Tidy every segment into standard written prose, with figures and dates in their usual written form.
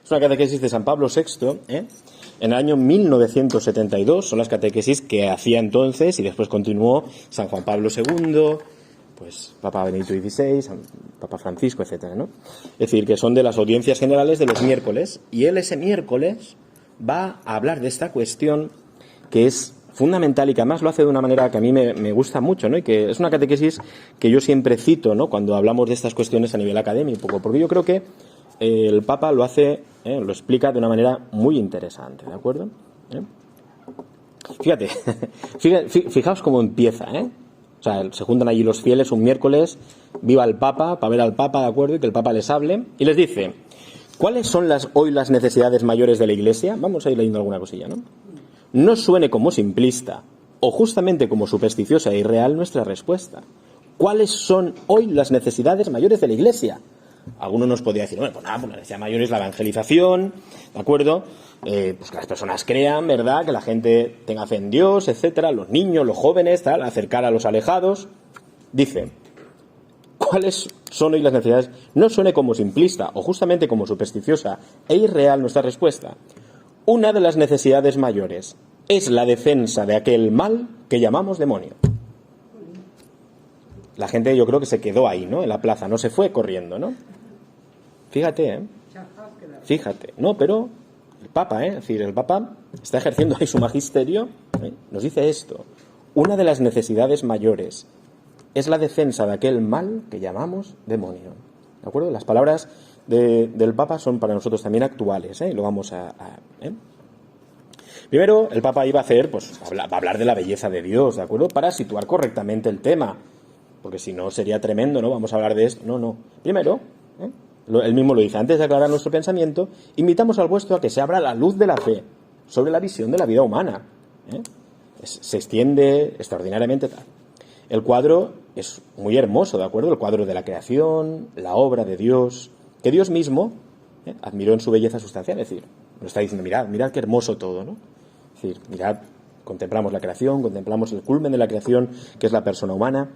Es una catequesis de San Pablo VI, en el año 1972. Son las catequesis que hacía entonces y después continuó San Juan Pablo II, pues Papa Benedicto XVI, Papa Francisco, etcétera, ¿no? Es decir, que son de las audiencias generales de los miércoles, y él ese miércoles va a hablar de esta cuestión que es fundamental y que además lo hace de una manera que a mí me gusta mucho, ¿no? Y que es una catequesis que yo siempre cito, ¿no?, cuando hablamos de estas cuestiones a nivel académico, porque yo creo que el Papa lo hace, lo explica de una manera muy interesante, ¿de acuerdo? Fíjate, fijaos cómo empieza, O sea, se juntan allí los fieles un miércoles, viva el Papa, para ver al Papa, ¿de acuerdo? Y que el Papa les hable, y les dice: ¿cuáles son hoy las necesidades mayores de la Iglesia? Vamos a ir leyendo alguna cosilla, ¿no? No suene como simplista o justamente como supersticiosa e irreal nuestra respuesta. ¿Cuáles son hoy las necesidades mayores de la Iglesia? Alguno nos podría decir, bueno, pues nada, pues la necesidad mayor es la evangelización, ¿de acuerdo? Pues que las personas crean, ¿verdad? Que la gente tenga fe en Dios, etcétera, los niños, los jóvenes, tal, acercar a los alejados. Dice: ¿cuáles son hoy las necesidades? No suene como simplista o justamente como supersticiosa e irreal nuestra respuesta. Una de las necesidades mayores es la defensa de aquel mal que llamamos demonio. La gente, yo creo que se quedó ahí, ¿no? En la plaza, no se fue corriendo, ¿no? Fíjate, Fíjate. No, pero el Papa, Es decir, el Papa está ejerciendo ahí su magisterio, nos dice esto: una de las necesidades mayores es la defensa de aquel mal que llamamos demonio. ¿De acuerdo? Las palabras del Papa son para nosotros también actuales, y lo vamos a Primero, el Papa iba a hacer, pues, va a hablar de la belleza de Dios, ¿de acuerdo? Para situar correctamente el tema, porque si no sería tremendo, ¿no? Vamos a hablar de esto. No. Primero, él mismo lo dice: antes de aclarar nuestro pensamiento, invitamos al vuestro a que se abra la luz de la fe sobre la visión de la vida humana. Se extiende extraordinariamente tal. El cuadro es muy hermoso, ¿de acuerdo? El cuadro de la creación, la obra de Dios, que Dios mismo admiró en su belleza sustancial. Es decir, nos está diciendo: mirad qué hermoso todo, ¿no? Es decir, mirad, contemplamos la creación, contemplamos el culmen de la creación, que es la persona humana.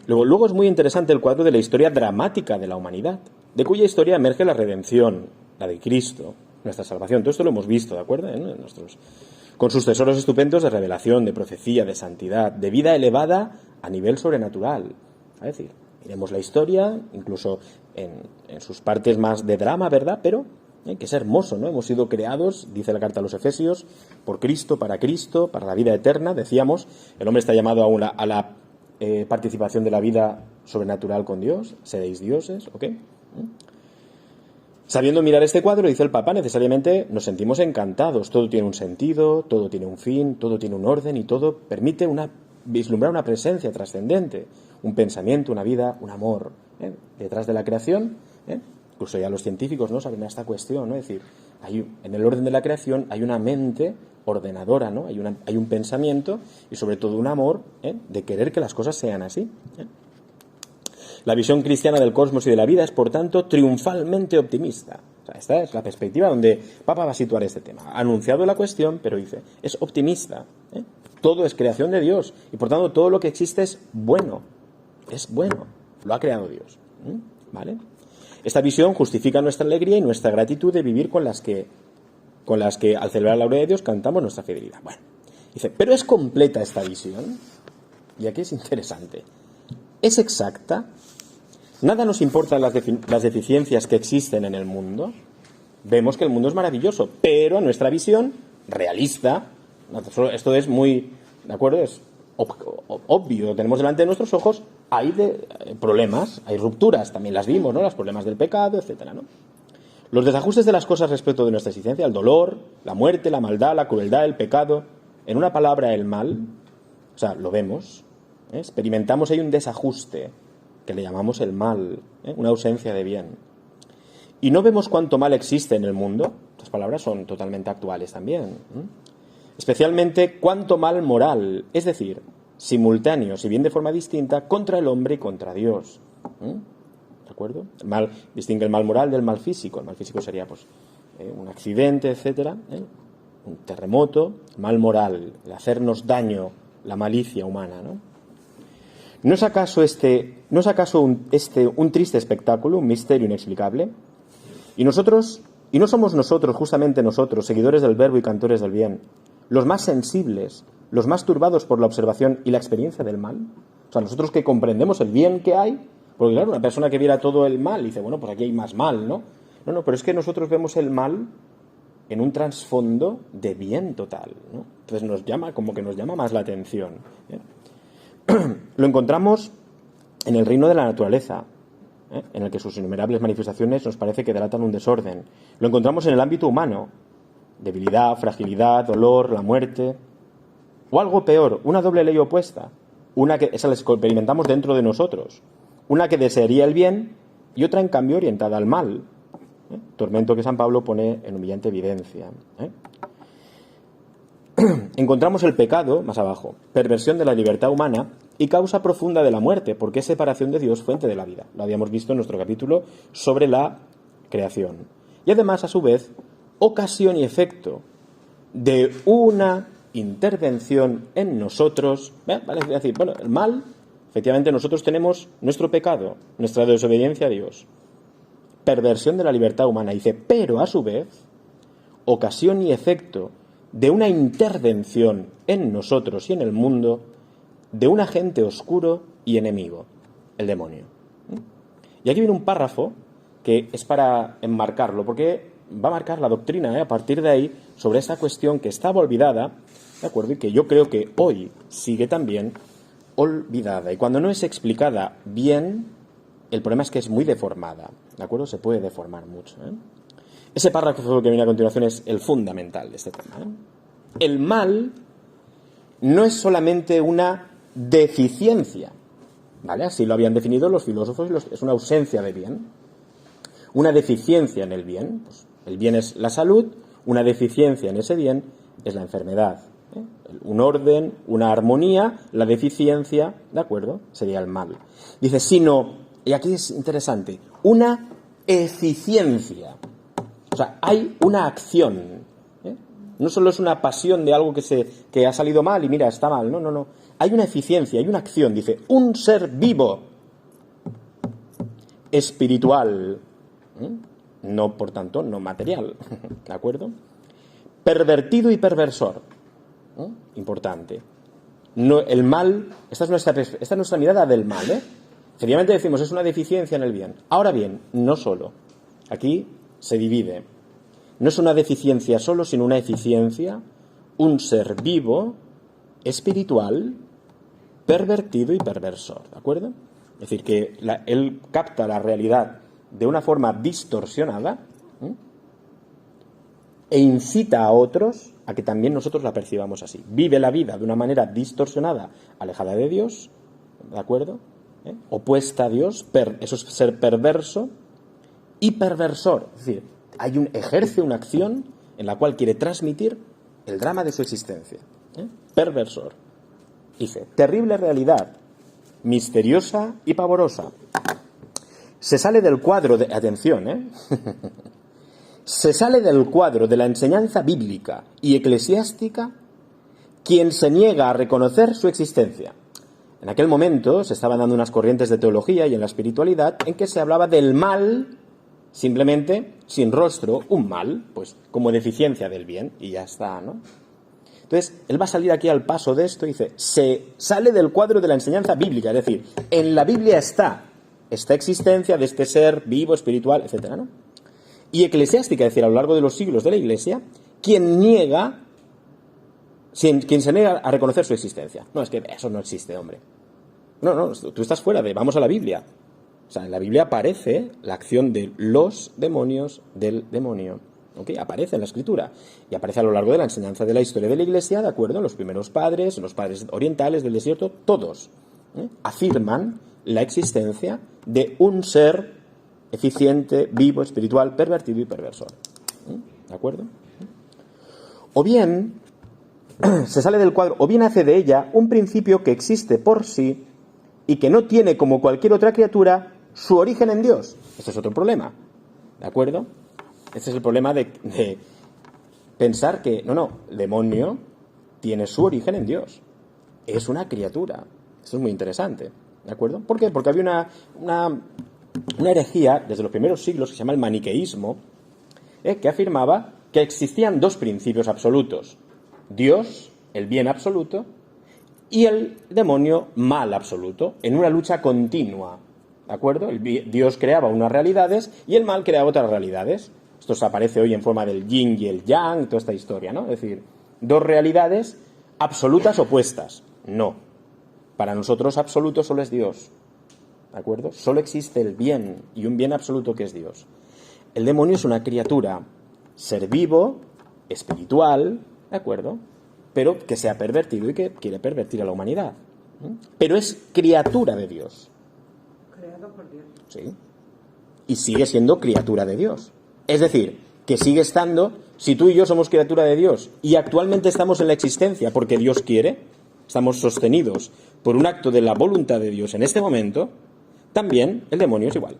Luego es muy interesante el cuadro de la historia dramática de la humanidad, de cuya historia emerge la redención, la de Cristo, nuestra salvación. Todo esto lo hemos visto, ¿de acuerdo? Con sus tesoros estupendos de revelación, de profecía, de santidad, de vida elevada a nivel sobrenatural. Es decir, miremos la historia, incluso en sus partes más de drama, ¿verdad? Pero que es hermoso, ¿no? Hemos sido creados, dice la carta a los Efesios, por Cristo, para la vida eterna. Decíamos, el hombre está llamado a la participación de la vida sobrenatural con Dios. Seréis dioses, ¿ok? Sabiendo mirar este cuadro, dice el Papa, necesariamente nos sentimos encantados. Todo tiene un sentido, todo tiene un fin, todo tiene un orden, y todo permite vislumbrar una presencia trascendente, un pensamiento, una vida, un amor. Detrás de la creación, incluso ya los científicos no saben esta cuestión, ¿no? Es decir, en el orden de la creación hay una mente ordenadora, ¿no? Hay un pensamiento y sobre todo un amor, de querer que las cosas sean así. La visión cristiana del cosmos y de la vida es, por tanto, triunfalmente optimista. O sea, esta es la perspectiva donde Papa va a situar este tema. Ha anunciado la cuestión, pero dice, es optimista. Todo es creación de Dios y, por tanto, todo lo que existe es bueno. Es bueno. Lo ha creado Dios. ¿Vale? Esta visión justifica nuestra alegría y nuestra gratitud de vivir con las que al celebrar la gloria de Dios cantamos nuestra fidelidad. Bueno, dice, pero ¿es completa esta visión? Y aquí es interesante. ¿Es exacta? ¿Nada nos importan las deficiencias que existen en el mundo? Vemos que el mundo es maravilloso, pero nuestra visión realista, esto es muy, ¿de acuerdo? Es obvio, tenemos delante de nuestros ojos, hay problemas, hay rupturas, también las vimos, ¿no? Los problemas del pecado, etcétera, ¿no? Los desajustes de las cosas respecto de nuestra existencia, el dolor, la muerte, la maldad, la crueldad, el pecado, en una palabra, el mal, o sea, lo vemos, experimentamos ahí un desajuste que le llamamos el mal, una ausencia de bien. Y no vemos cuánto mal existe en el mundo. Estas palabras son totalmente actuales también. Especialmente cuánto mal moral, es decir, simultáneo, si bien de forma distinta, contra el hombre y contra Dios. ¿De acuerdo? El mal distingue el mal moral del mal físico. El mal físico sería, pues, un accidente, etcétera, un terremoto. Mal moral, el hacernos daño, la malicia humana, ¿no? ¿No es acaso un triste espectáculo, un misterio inexplicable? Y no somos nosotros, justamente nosotros, seguidores del verbo y cantores del bien, los más sensibles, los más turbados por la observación y la experiencia del mal. O sea, nosotros que comprendemos el bien que hay, porque claro, una persona que viera todo el mal dice, bueno, pues aquí hay más mal, ¿no? No, pero es que nosotros vemos el mal en un trasfondo de bien total, ¿no? Entonces nos llama más la atención, ¿eh? Lo encontramos en el reino de la naturaleza, en el que sus innumerables manifestaciones nos parece que delatan un desorden. Lo encontramos en el ámbito humano, debilidad, fragilidad, dolor, la muerte, o algo peor, una doble ley opuesta, una que esa la experimentamos dentro de nosotros, una que desearía el bien y otra en cambio orientada al mal, tormento que San Pablo pone en humillante evidencia. Encontramos el pecado, más abajo, perversión de la libertad humana y causa profunda de la muerte, porque es separación de Dios, fuente de la vida. Lo habíamos visto en nuestro capítulo sobre la creación. Y además, a su vez, ocasión y efecto de una intervención en nosotros. Vale, es decir, bueno, el mal, efectivamente nosotros tenemos nuestro pecado, nuestra desobediencia a Dios, perversión de la libertad humana, dice, pero a su vez, ocasión y efecto de una intervención en nosotros y en el mundo de un agente oscuro y enemigo, el demonio. Y aquí viene un párrafo que es para enmarcarlo, porque va a marcar la doctrina, a partir de ahí, sobre esta cuestión que estaba olvidada, ¿de acuerdo? Y que yo creo que hoy sigue también olvidada. Y cuando no es explicada bien, el problema es que es muy deformada, ¿de acuerdo? Se puede deformar mucho, ¿eh? Ese párrafo que viene a continuación es el fundamental de este tema, ¿eh? El mal no es solamente una deficiencia, ¿vale? Así lo habían definido los filósofos, es una ausencia de bien. Una deficiencia en el bien, pues el bien es la salud, una deficiencia en ese bien es la enfermedad, ¿eh? Un orden, una armonía, la deficiencia, ¿de acuerdo? Sería el mal. Dice, sino, y aquí es interesante, una eficiencia. O sea, hay una acción, ¿eh? No solo es una pasión de algo que ha salido mal y mira, está mal, no. Hay una eficiencia, hay una acción, dice, un ser vivo, espiritual, no, por tanto, no material, ¿de acuerdo? Pervertido y perversor, importante. No, el mal, esta es nuestra mirada del mal, ¿eh? Efectivamente decimos, es una deficiencia en el bien. Ahora bien, no solo. Aquí se divide. No es una deficiencia solo, sino una eficiencia, un ser vivo, espiritual, pervertido y perversor, ¿de acuerdo? Es decir, que él capta la realidad de una forma distorsionada, e incita a otros a que también nosotros la percibamos así. Vive la vida de una manera distorsionada, alejada de Dios, ¿de acuerdo? Opuesta a Dios, eso es ser perverso y perversor. Es decir, ejerce una acción en la cual quiere transmitir el drama de su existencia. Perversor. Dice, terrible realidad, misteriosa y pavorosa. Se sale del cuadro de... Atención, se sale del cuadro de la enseñanza bíblica y eclesiástica quien se niega a reconocer su existencia. En aquel momento se estaban dando unas corrientes de teología y en la espiritualidad en que se hablaba del mal, simplemente, sin rostro, un mal, pues como deficiencia del bien, y ya está, ¿no? Entonces, él va a salir aquí al paso de esto y dice, se sale del cuadro de la enseñanza bíblica, es decir, en la Biblia está esta existencia de este ser vivo, espiritual, etcétera, ¿no? Y eclesiástica, es decir, a lo largo de los siglos de la Iglesia, quien se niega a reconocer su existencia. No, es que eso no existe, hombre. No, tú estás fuera vamos a la Biblia. O sea, en la Biblia aparece la acción de los demonios del demonio. ¿Ok? Aparece en la Escritura. Y aparece a lo largo de la enseñanza de la historia de la Iglesia, ¿de acuerdo? Los primeros padres, los padres orientales del desierto, todos afirman la existencia de un ser eficiente, vivo, espiritual, pervertido y perversor. ¿De acuerdo? O bien se sale del cuadro, o bien hace de ella un principio que existe por sí y que no tiene, como cualquier otra criatura, su origen en Dios. Este es otro problema. ¿De acuerdo? Este es el problema de pensar que, el demonio tiene su origen en Dios. Es una criatura. Esto es muy interesante. ¿De acuerdo? ¿Por qué? Porque había una herejía desde los primeros siglos que se llama el maniqueísmo, que afirmaba que existían dos principios absolutos: Dios, el bien absoluto, y el demonio, mal absoluto, en una lucha continua. ¿De acuerdo? Dios creaba unas realidades y el mal creaba otras realidades. Esto se aparece hoy en forma del yin y el yang, toda esta historia, ¿no? Es decir, dos realidades absolutas opuestas. No. Para nosotros absoluto solo es Dios. ¿De acuerdo? Solo existe el bien y un bien absoluto que es Dios. El demonio es una criatura, ser vivo, espiritual, ¿de acuerdo? Pero que se ha pervertido y que quiere pervertir a la humanidad. Pero es criatura de Dios. Creado por Dios. Sí. Y sigue siendo criatura de Dios. Es decir, que sigue estando, si tú y yo somos criatura de Dios y actualmente estamos en la existencia porque Dios quiere, estamos sostenidos por un acto de la voluntad de Dios en este momento, también el demonio es igual.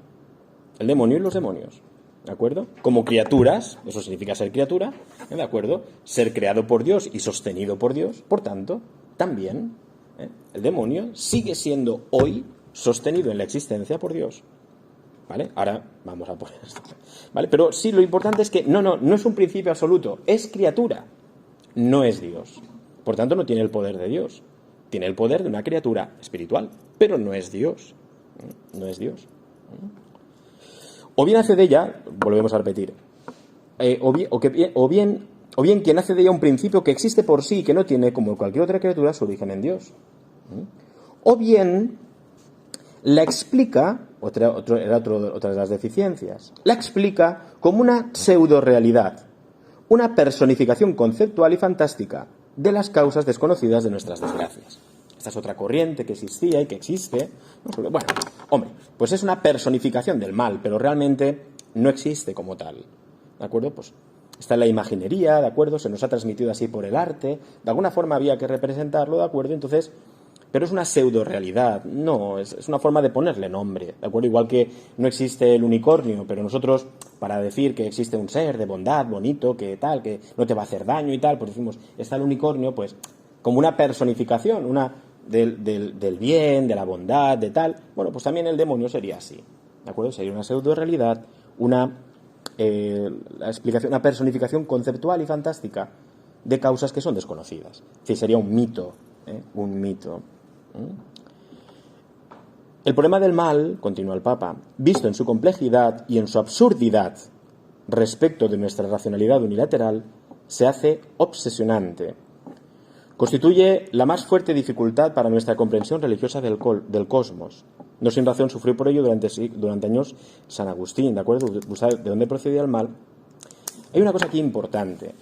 El demonio y los demonios. ¿De acuerdo? Como criaturas, eso significa ser criatura, ¿de acuerdo? Ser creado por Dios y sostenido por Dios, por tanto, también el demonio sigue siendo hoy sostenido en la existencia por Dios. ¿Vale? Ahora vamos a poner esto. ¿Vale? Pero sí, lo importante es que no es un principio absoluto, es criatura, no es Dios. Por tanto, no tiene el poder de Dios. Tiene el poder de una criatura espiritual, pero no es Dios. No es Dios. O bien hace de ella, volvemos a repetir, o bien quien hace de ella un principio que existe por sí y que no tiene, como cualquier otra criatura, su origen en Dios. O bien la explica, otra de las deficiencias, la explica como una pseudo-realidad, una personificación conceptual y fantástica de las causas desconocidas de nuestras desgracias. Esta es otra corriente que existía y que existe. Bueno, hombre, pues es una personificación del mal, pero realmente no existe como tal. ¿De acuerdo? Pues está en la imaginería, ¿de acuerdo? Se nos ha transmitido así por el arte. De alguna forma había que representarlo, ¿de acuerdo? Entonces, pero es una pseudo-realidad. No, es una forma de ponerle nombre, ¿de acuerdo? Igual que no existe el unicornio, pero nosotros, para decir que existe un ser de bondad, bonito, que tal, que no te va a hacer daño y tal, pues decimos, está el unicornio, pues como una personificación, del bien, de la bondad, de tal. Bueno, pues también el demonio sería así, ¿de acuerdo? Sería una pseudo-realidad, una explicación, una personificación conceptual y fantástica de causas que son desconocidas. Es decir, sería un mito, un mito. El problema del mal, continúa el Papa, visto en su complejidad y en su absurdidad respecto de nuestra racionalidad unilateral, se hace obsesionante. Constituye la más fuerte dificultad para nuestra comprensión religiosa del cosmos. No sin razón sufrió por ello durante años San Agustín, ¿de acuerdo? Buscar de dónde procedía el mal. Hay una cosa aquí importante,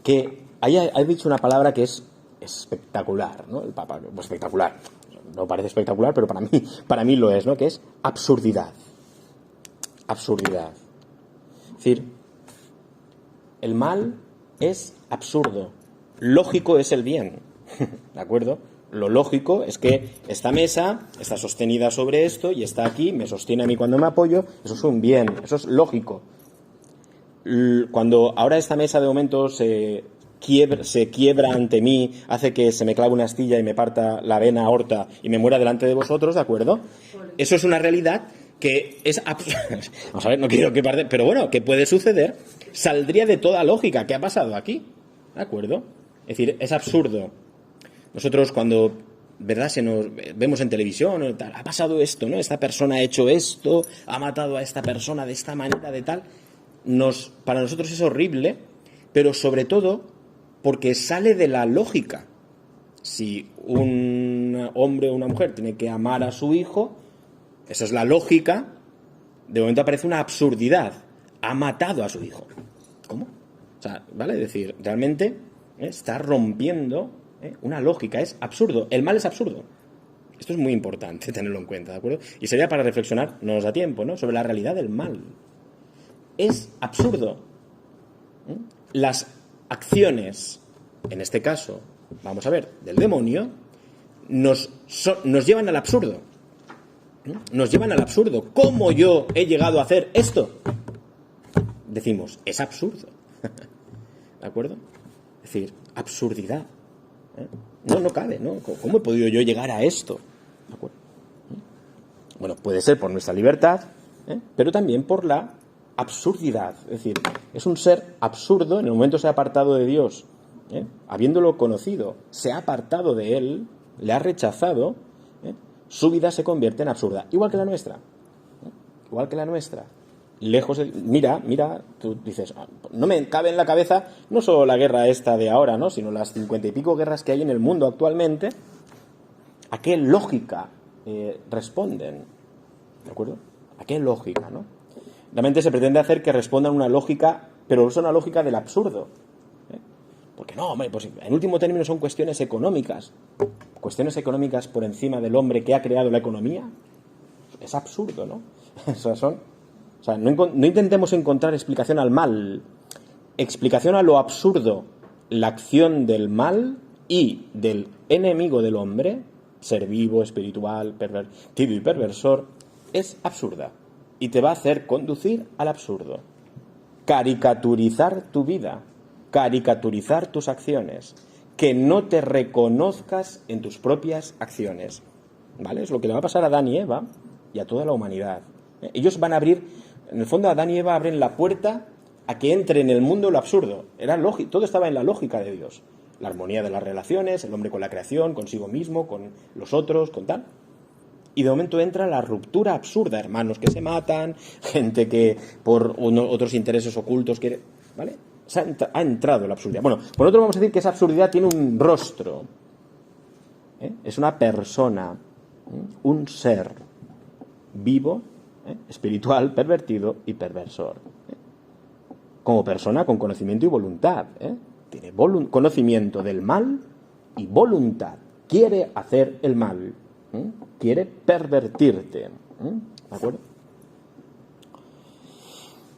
que ha dicho una palabra que es espectacular, ¿no? El Papa, pues espectacular. No parece espectacular, pero para mí lo es, ¿no? Que es absurdidad. Absurdidad. Es decir, el mal es absurdo. Lógico es el bien, ¿de acuerdo? Lo lógico es que esta mesa está sostenida sobre esto y está aquí, me sostiene a mí cuando me apoyo, eso es un bien, eso es lógico. Cuando ahora esta mesa de momento se quiebra ante mí, hace que se me clave una astilla y me parta la vena aorta y me muera delante de vosotros, ¿de acuerdo? Eso es una realidad que es vamos a ver, no quiero que parte, pero bueno, que puede suceder, saldría de toda lógica. ¿Qué ha pasado aquí? ¿De acuerdo? Es decir, es absurdo. Nosotros cuando, ¿verdad?, vemos en televisión, tal, ha pasado esto, ¿no? Esta persona ha hecho esto, ha matado a esta persona de esta manera, de tal. Para nosotros es horrible, pero sobre todo porque sale de la lógica. Si un hombre o una mujer tiene que amar a su hijo, esa es la lógica, de momento aparece una absurdidad. Ha matado a su hijo. ¿Cómo? O sea, ¿vale? Es decir, realmente está rompiendo una lógica, es absurdo. El mal es absurdo. Esto es muy importante tenerlo en cuenta, ¿de acuerdo? Y sería para reflexionar, no nos da tiempo, ¿no?, sobre la realidad del mal. Es absurdo. Las acciones, en este caso, vamos a ver, del demonio, nos llevan al absurdo. Nos llevan al absurdo. ¿Cómo yo he llegado a hacer esto? Decimos, es absurdo. ¿De acuerdo? Es decir, absurdidad. No cabe, ¿no? ¿Cómo he podido yo llegar a esto? ¿De acuerdo? Bueno, Puede ser por nuestra libertad, pero también por la absurdidad. Es decir, es un ser absurdo, en el momento se ha apartado de Dios, habiéndolo conocido, se ha apartado de Él, le ha rechazado, su vida se convierte en absurda, igual que la nuestra. Igual que la nuestra. Lejos de... Mira, tú dices, no me cabe en la cabeza no solo la guerra esta de ahora, ¿no?, sino las 50 y pico guerras que hay en el mundo actualmente. ¿A qué lógica responden? ¿De acuerdo? ¿A qué lógica, no? Realmente se pretende hacer que respondan una lógica, pero es una lógica del absurdo. Porque no, hombre, pues en último término son cuestiones económicas. Cuestiones económicas por encima del hombre que ha creado la economía. Es absurdo, ¿no? No intentemos encontrar explicación al mal. Explicación a lo absurdo. La acción del mal y del enemigo del hombre, ser vivo, espiritual, pervertido y perversor, es absurda. Y te va a hacer conducir al absurdo. Caricaturizar tu vida. Caricaturizar tus acciones. Que no te reconozcas en tus propias acciones. ¿Vale? Es lo que le va a pasar a Adán y Eva y a toda la humanidad. Ellos van a abrir, en el fondo Adán y Eva abren la puerta a que entre en el mundo lo absurdo. Era lógico, todo estaba en la lógica de Dios. La armonía de las relaciones, el hombre con la creación, consigo mismo, con los otros, con tal. Y de momento entra la ruptura absurda, hermanos que se matan, gente que por otros intereses ocultos quiere... ¿Vale? Ha entrado la absurdidad. Bueno, por otro vamos a decir que esa absurdidad tiene un rostro. Es una persona, un ser vivo, espiritual, pervertido y perversor. Como persona con conocimiento y voluntad. Tiene conocimiento del mal y voluntad. Quiere hacer el mal. Quiere pervertirte. ¿De acuerdo?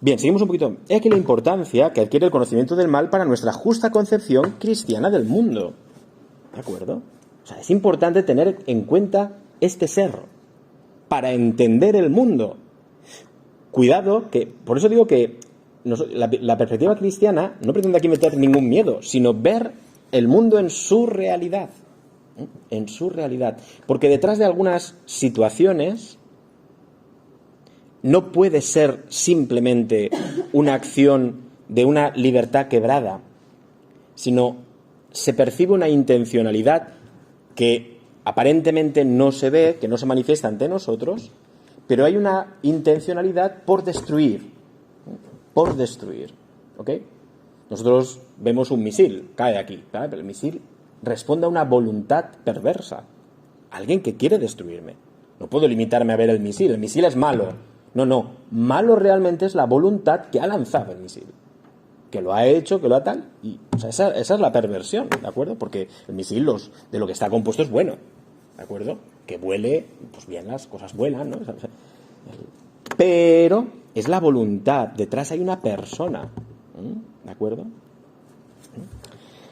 Bien, seguimos un poquito. He aquí la importancia que adquiere el conocimiento del mal para nuestra justa concepción cristiana del mundo. ¿De acuerdo? O sea, es importante tener en cuenta este ser para entender el mundo. Cuidado, que por eso digo que la perspectiva cristiana no pretende aquí meter ningún miedo, sino ver el mundo en su realidad. En su realidad. Porque detrás de algunas situaciones no puede ser simplemente una acción de una libertad quebrada, sino se percibe una intencionalidad que aparentemente no se ve, que no se manifiesta ante nosotros, pero hay una intencionalidad por destruir. Por destruir. ¿Ok? Nosotros vemos un misil, cae aquí, ¿vale? Pero el misil responde a una voluntad perversa. Alguien que quiere destruirme. No puedo limitarme a ver el misil es malo. No, malo realmente es la voluntad que ha lanzado el misil. Que lo ha hecho, que lo ha tal. Y, o sea, esa es la perversión, ¿de acuerdo? Porque el misil de lo que está compuesto es bueno, ¿de acuerdo? Que vuele, pues bien, las cosas vuelan, ¿no? Pero es la voluntad, detrás hay una persona, ¿de acuerdo?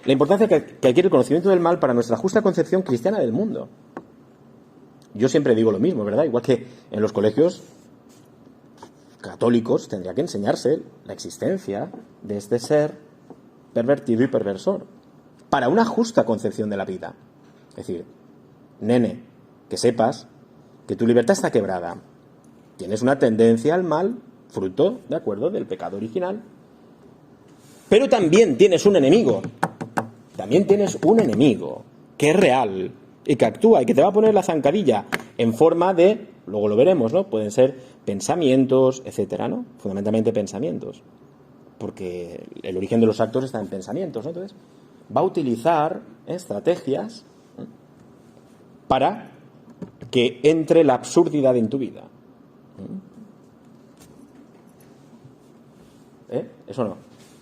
La importancia que adquiere el conocimiento del mal para nuestra justa concepción cristiana del mundo. Yo siempre digo lo mismo, ¿verdad? Igual que en los colegios católicos tendría que enseñarse la existencia de este ser pervertido y perversor para una justa concepción de la vida. Es decir, nene, que sepas que tu libertad está quebrada. Tienes una tendencia al mal, fruto, de acuerdo, del pecado original. Pero también tienes un enemigo. También tienes un enemigo que es real y que actúa y que te va a poner la zancadilla en forma de, luego lo veremos, ¿no? Pueden ser pensamientos, etcétera, ¿no? Fundamentalmente pensamientos. Porque el origen de los actos está en pensamientos, ¿no? Entonces, va a utilizar estrategias para que entre la absurdidad en tu vida. ¿Eso no?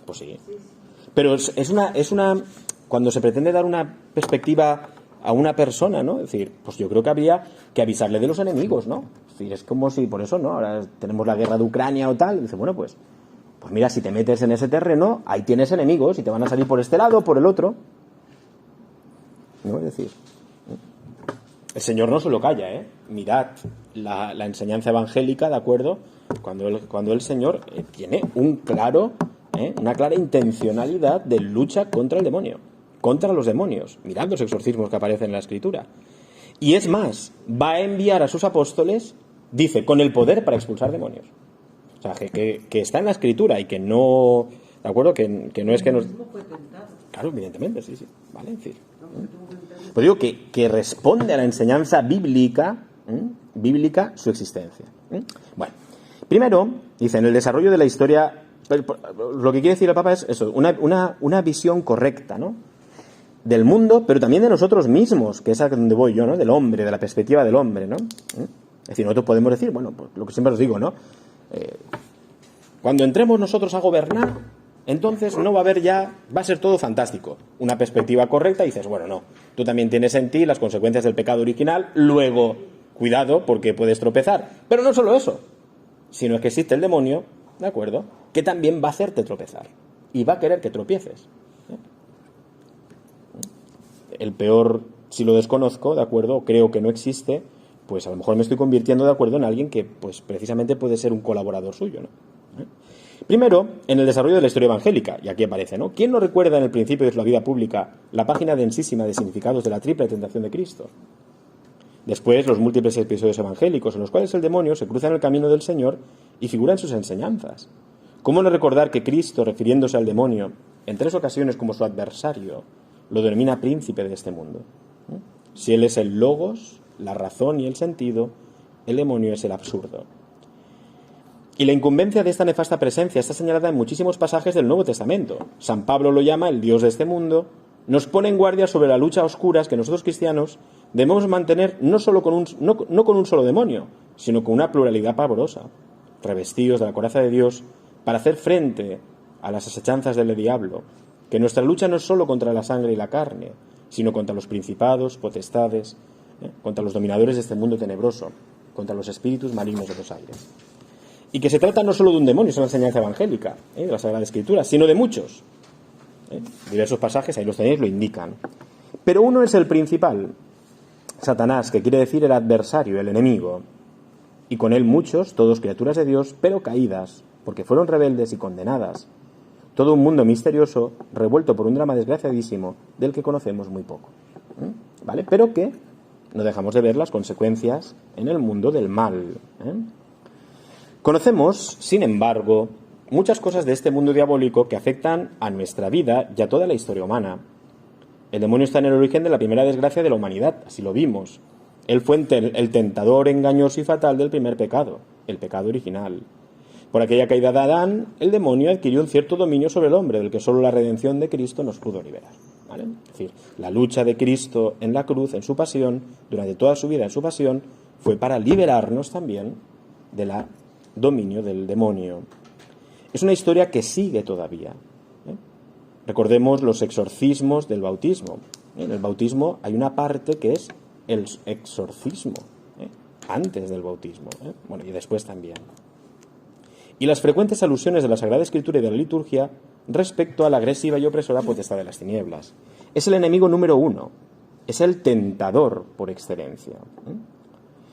Pues sí. Pero es una cuando se pretende dar una perspectiva a una persona, ¿no? Es decir, pues yo creo que habría que avisarle de los enemigos, ¿no? Es decir, es como si por eso, ¿no? Ahora tenemos la guerra de Ucrania o tal, y dice, bueno, pues mira, si te metes en ese terreno, ahí tienes enemigos y te van a salir por este lado o por el otro. ¿No? Es decir, el Señor no se lo calla, ¿eh? Mirad la enseñanza evangélica, ¿de acuerdo? Cuando el Señor tiene una clara intencionalidad de lucha contra el demonio, contra los demonios. Mirad los exorcismos que aparecen en la Escritura. Y es más, va a enviar a sus apóstoles dice, con el poder para expulsar demonios. O sea, que está en la Escritura y que no... ¿De acuerdo? Que no es que nos... Fue tentado. Claro, evidentemente, sí. Vale, en fin. No, Pues digo que responde a la enseñanza bíblica, su existencia. Bueno, primero, dice, en el desarrollo de la historia, lo que quiere decir el Papa es eso, una visión correcta, ¿no? Del mundo, pero también de nosotros mismos, que es a donde voy yo, ¿no? Del hombre, de la perspectiva del hombre, ¿no? Es decir, nosotros podemos decir, bueno, pues lo que siempre os digo, ¿no? Cuando entremos nosotros a gobernar, entonces no va a haber va a ser todo fantástico. Una perspectiva correcta y dices, bueno, no, tú también tienes en ti las consecuencias del pecado original, luego, cuidado, porque puedes tropezar. Pero no solo eso, sino que existe el demonio, ¿de acuerdo?, que también va a hacerte tropezar y va a querer que tropieces. El peor, si lo desconozco, ¿de acuerdo?, creo que no existe, pues a lo mejor me estoy convirtiendo, ¿de acuerdo?, en alguien que, pues precisamente puede ser un colaborador suyo, ¿no? Primero, en el desarrollo de la historia evangélica, y aquí aparece, ¿no? ¿Quién no recuerda en el principio de su vida pública la página densísima de significados de la triple tentación de Cristo? Después, los múltiples episodios evangélicos en los cuales el demonio se cruza en el camino del Señor y figura en sus enseñanzas. ¿Cómo no recordar que Cristo, refiriéndose al demonio, en 3 ocasiones como su adversario, lo denomina príncipe de este mundo? Si él es el logos, la razón y el sentido, el demonio es el absurdo. Y la incumbencia de esta nefasta presencia está señalada en muchísimos pasajes del Nuevo Testamento. San Pablo lo llama el Dios de este mundo, nos pone en guardia sobre la lucha a oscuras que nosotros cristianos debemos mantener no con un solo demonio, sino con una pluralidad pavorosa, revestidos de la coraza de Dios para hacer frente a las asechanzas del diablo, que nuestra lucha no es solo contra la sangre y la carne, sino contra los principados, potestades, contra los dominadores de este mundo tenebroso, contra los espíritus malignos de los aires. Y que se trata no solo de un demonio, es una enseñanza evangélica, de la Sagrada Escritura, sino de muchos. Diversos pasajes, ahí los tenéis, lo indican. Pero uno es el principal, Satanás, que quiere decir el adversario, el enemigo. Y con él muchos, todos criaturas de Dios, pero caídas, porque fueron rebeldes y condenadas. Todo un mundo misterioso, revuelto por un drama desgraciadísimo, del que conocemos muy poco. ¿Vale? Pero que no dejamos de ver las consecuencias en el mundo del mal. Conocemos, sin embargo, muchas cosas de este mundo diabólico que afectan a nuestra vida y a toda la historia humana. El demonio está en el origen de la primera desgracia de la humanidad, así lo vimos. Él fue el tentador engañoso y fatal del primer pecado, el pecado original. Por aquella caída de Adán, el demonio adquirió un cierto dominio sobre el hombre, del que solo la redención de Cristo nos pudo liberar. ¿Vale? Es decir, la lucha de Cristo en la cruz, en su pasión, durante toda su vida en su pasión, fue para liberarnos también de la dominio del demonio. Es una historia que sigue todavía. Recordemos los exorcismos del bautismo. En el bautismo hay una parte que es el exorcismo, antes del bautismo, bueno, y después también. Y las frecuentes alusiones de la Sagrada Escritura y de la liturgia respecto a la agresiva y opresora potestad de las tinieblas. Es el enemigo número 1, es el tentador por excelencia.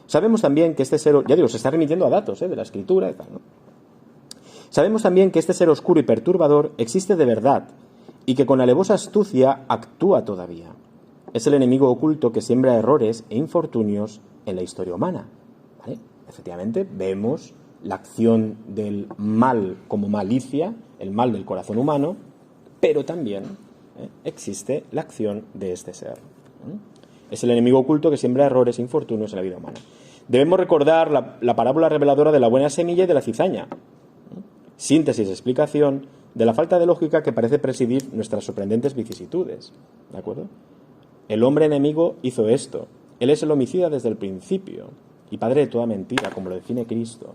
Sabemos también que este ser, ya digo, se está remitiendo a datos de la Escritura y tal, ¿no? Sabemos también que este ser oscuro y perturbador existe de verdad y que con alevosa astucia actúa todavía. Es el enemigo oculto que siembra errores e infortunios en la historia humana. ¿Vale? Efectivamente, vemos la acción del mal como malicia, el mal del corazón humano, pero también existe la acción de este ser. Es el enemigo oculto que siembra errores e infortunios en la vida humana. Debemos recordar la parábola reveladora de la buena semilla y de la cizaña. Síntesis, explicación de la falta de lógica que parece presidir nuestras sorprendentes vicisitudes. ¿De acuerdo? El hombre enemigo hizo esto. Él es el homicida desde el principio y padre de toda mentira, como lo define Cristo.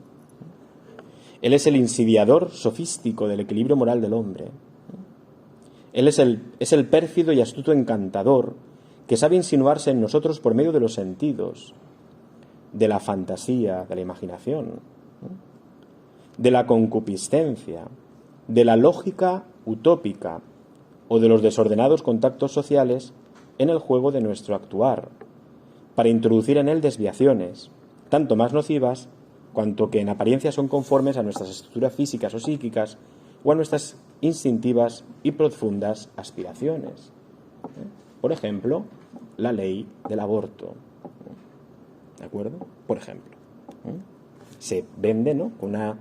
Él es el insidiador sofístico del equilibrio moral del hombre. Él es el pérfido y astuto encantador que sabe insinuarse en nosotros por medio de los sentidos, de la fantasía, de la imaginación, de la concupiscencia, de la lógica utópica o de los desordenados contactos sociales en el juego de nuestro actuar, para introducir en él desviaciones, tanto más nocivas cuanto que en apariencia son conformes a nuestras estructuras físicas o psíquicas o a nuestras instintivas y profundas aspiraciones. Por ejemplo, la ley del aborto. ¿De acuerdo? Por ejemplo. se vende, ¿no?, con una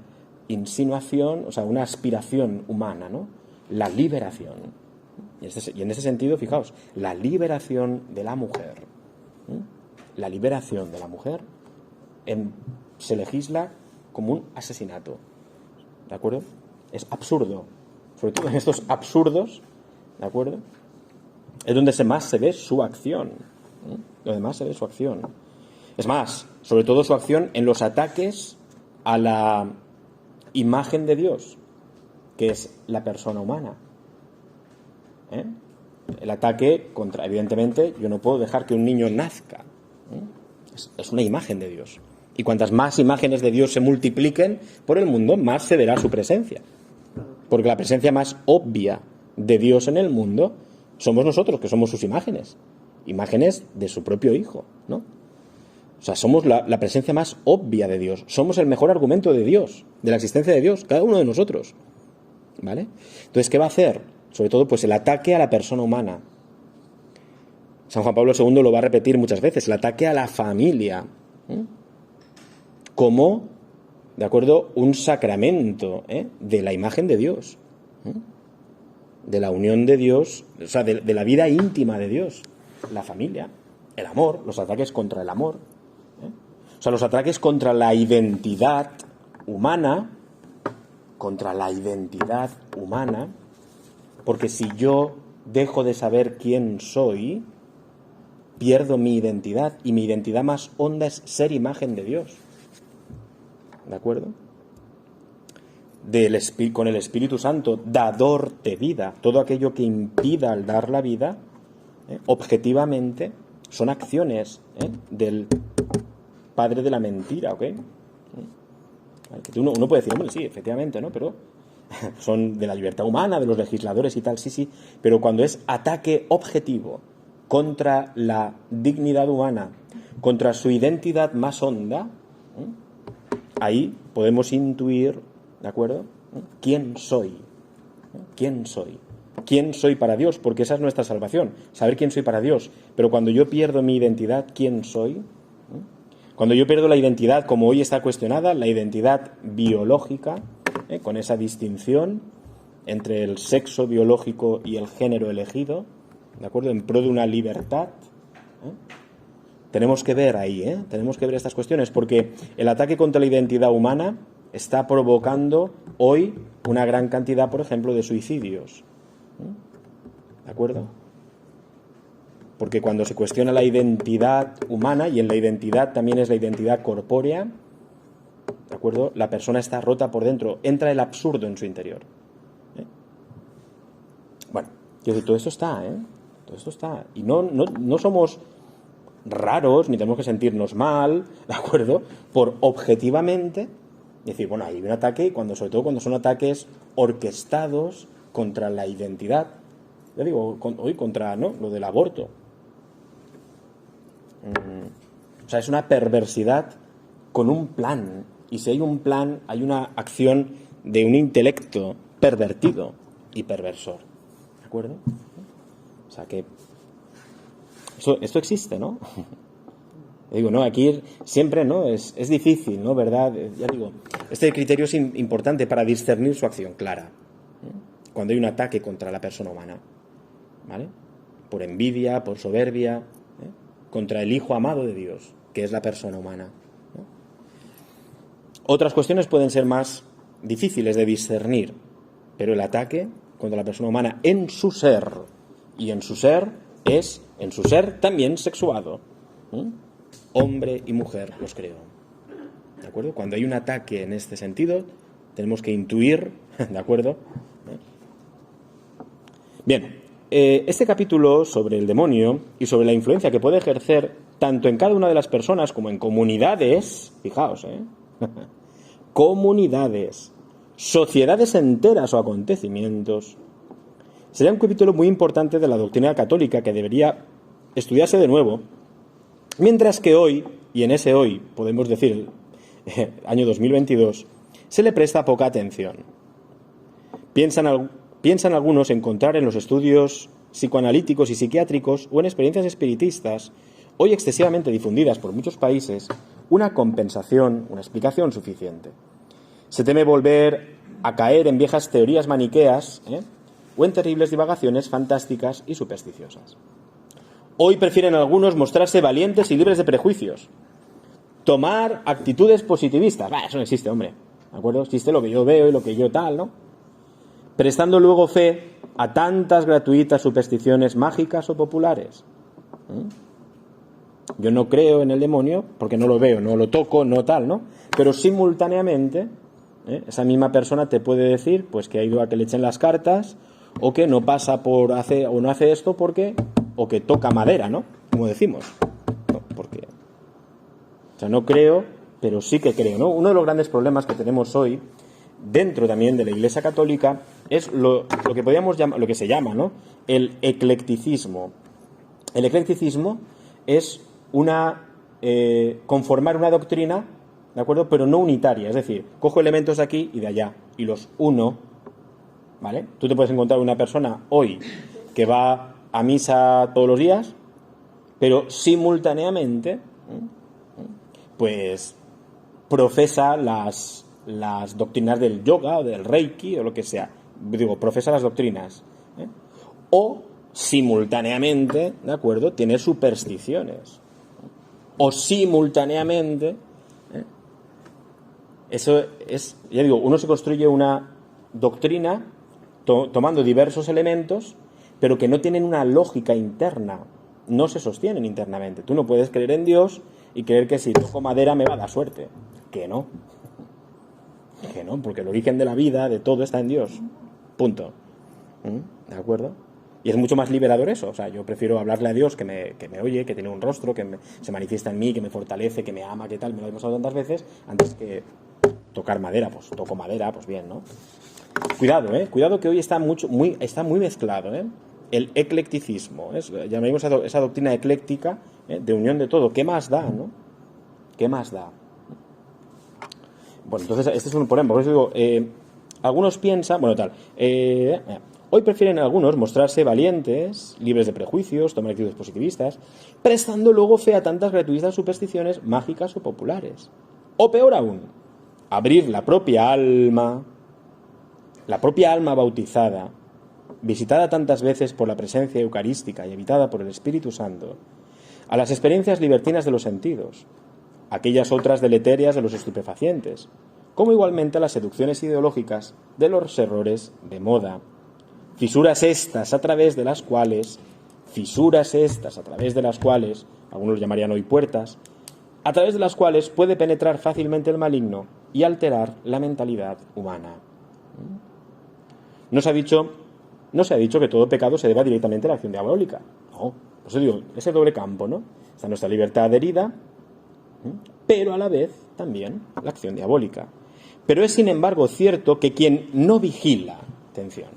insinuación, o sea, una aspiración humana, ¿no? La liberación. Y en ese sentido, fijaos, la liberación de la mujer. La liberación de la mujer se legisla como un asesinato. ¿De acuerdo? Es absurdo. Sobre todo en estos absurdos, ¿de acuerdo?, es donde más se ve su acción. Donde más se ve su acción. Es más, sobre todo su acción en los ataques a la imagen de Dios, que es la persona humana. El ataque contra, evidentemente, yo no puedo dejar que un niño nazca. Es una imagen de Dios. Y cuantas más imágenes de Dios se multipliquen por el mundo, más se verá su presencia. Porque la presencia más obvia de Dios en el mundo somos nosotros, que somos sus imágenes. Imágenes de su propio Hijo, ¿no? O sea, somos la presencia más obvia de Dios. Somos el mejor argumento de Dios, de la existencia de Dios, cada uno de nosotros. ¿Vale? Entonces, ¿qué va a hacer? Sobre todo, pues el ataque a la persona humana. San Juan Pablo II lo va a repetir muchas veces, el ataque a la familia. Como, ¿de acuerdo?, un sacramento de la imagen de Dios. De la unión de Dios, o sea, de la vida íntima de Dios. La familia, el amor, los ataques contra el amor. O sea, los ataques contra la identidad humana, porque si yo dejo de saber quién soy, pierdo mi identidad, y mi identidad más honda es ser imagen de Dios. ¿De acuerdo? Con el Espíritu Santo, dador de vida. Todo aquello que impida al dar la vida, objetivamente, son acciones del padre de la mentira, ¿ok? Uno puede decir, hombre, sí, efectivamente, ¿no? Pero son de la libertad humana, de los legisladores y tal, sí, pero cuando es ataque objetivo contra la dignidad humana, contra su identidad más honda, ahí podemos intuir, ¿de acuerdo?, ¿quién soy? ¿Quién soy? ¿Quién soy para Dios? Porque esa es nuestra salvación, saber quién soy para Dios. Pero cuando yo pierdo mi identidad, ¿quién soy? Cuando yo pierdo la identidad, como hoy está cuestionada, la identidad biológica, con esa distinción entre el sexo biológico y el género elegido, ¿de acuerdo?, en pro de una libertad. Tenemos que ver ahí, tenemos que ver estas cuestiones, porque el ataque contra la identidad humana está provocando hoy una gran cantidad, por ejemplo, de suicidios. ¿De acuerdo? Porque cuando se cuestiona la identidad humana, y en la identidad también es la identidad corpórea, ¿de acuerdo?, la persona está rota por dentro, entra el absurdo en su interior. Bueno, quiero decir, todo esto está, todo esto está. Y no somos raros, ni tenemos que sentirnos mal, ¿de acuerdo?, por objetivamente decir, bueno, hay un ataque, sobre todo cuando son ataques orquestados contra la identidad. Ya digo, hoy contra, ¿no?, lo del aborto. O sea, es una perversidad con un plan. Y si hay un plan, hay una acción de un intelecto pervertido y perversor. ¿De acuerdo? O sea que esto existe, ¿no? Digo, no, aquí siempre, ¿no?, es difícil, ¿no?, ¿verdad? Ya digo, este criterio es importante para discernir su acción clara. Cuando hay un ataque contra la persona humana, ¿vale? Por envidia, por soberbia, contra el Hijo amado de Dios, que es la persona humana, ¿no? Otras cuestiones pueden ser más difíciles de discernir, pero el ataque contra la persona humana en su ser, y en su ser es, en su ser también sexuado. Hombre y mujer los creó. ¿De acuerdo? Cuando hay un ataque en este sentido, tenemos que intuir, ¿de acuerdo? Bien, este capítulo sobre el demonio y sobre la influencia que puede ejercer tanto en cada una de las personas como en comunidades, fijaos, comunidades, sociedades enteras o acontecimientos, sería un capítulo muy importante de la doctrina católica que debería estudiarse de nuevo, mientras que hoy, y en ese hoy, podemos decir, año 2022, se le presta poca atención. Piensan algunos encontrar en los estudios psicoanalíticos y psiquiátricos o en experiencias espiritistas, hoy excesivamente difundidas por muchos países, una compensación, una explicación suficiente. Se teme volver a caer en viejas teorías maniqueas, o en terribles divagaciones fantásticas y supersticiosas. Hoy prefieren algunos mostrarse valientes y libres de prejuicios, tomar actitudes positivistas. Eso no existe, hombre, ¿de acuerdo? Existe lo que yo veo y lo que yo tal, ¿no? Prestando luego fe a tantas gratuitas supersticiones mágicas o populares. Yo no creo en el demonio porque no lo veo, no lo toco, no tal, ¿no? Pero simultáneamente, esa misma persona te puede decir pues que ha ido a que le echen las cartas, o que no pasa por hacer, o no hace esto porque, o que toca madera, ¿no? Como decimos. No, porque, o sea, no creo, pero sí que creo, ¿no? Uno de los grandes problemas que tenemos hoy, dentro también de la Iglesia Católica, es lo que podríamos llamar, lo que se llama, ¿no?, el eclecticismo. El eclecticismo es conformar una doctrina, ¿de acuerdo?, pero no unitaria, es decir, cojo elementos de aquí y de allá y los uno, ¿vale? Tú te puedes encontrar una persona hoy que va a misa todos los días, pero simultáneamente, pues profesa las doctrinas del yoga o del reiki o lo que sea. Digo, profesa las doctrinas, o simultáneamente, ¿de acuerdo?, tiene supersticiones, o simultáneamente, eso es, ya digo, uno se construye una doctrina tomando diversos elementos, pero que no tienen una lógica interna, no se sostienen internamente. Tú no puedes creer en Dios y creer que si toco madera me va a dar suerte. Que no, porque el origen de la vida, de todo, está en Dios. Punto. ¿De acuerdo? Y es mucho más liberador eso. O sea, yo prefiero hablarle a Dios que me oye, que tiene un rostro, se manifiesta en mí, que me fortalece, que me ama, que tal, me lo he demostrado tantas veces, antes que tocar madera. Pues toco madera, pues bien, ¿no? Cuidado, cuidado, que hoy está muy mezclado, el eclecticismo, llamaremos esa doctrina ecléctica, de unión de todo. ¿Qué más da, no? ¿Qué más da? Bueno, entonces este es un problema. Por eso digo, algunos piensan, bueno, tal, hoy prefieren algunos mostrarse valientes, libres de prejuicios, tomar actitudes positivistas, prestando luego fe a tantas gratuitas supersticiones mágicas o populares. O peor aún, abrir la propia alma bautizada, visitada tantas veces por la presencia eucarística y habitada por el Espíritu Santo, a las experiencias libertinas de los sentidos, aquellas otras deleterias de los estupefacientes, como igualmente a las seducciones ideológicas de los errores de moda, fisuras estas a través de las cuales, algunos llamarían hoy puertas, a través de las cuales puede penetrar fácilmente el maligno y alterar la mentalidad humana. No se ha dicho que todo pecado se deba directamente a la acción diabólica. No, por eso digo, ese doble campo, ¿no? Está nuestra libertad herida, pero a la vez también la acción diabólica. Pero es, sin embargo, cierto que quien no vigila, atención,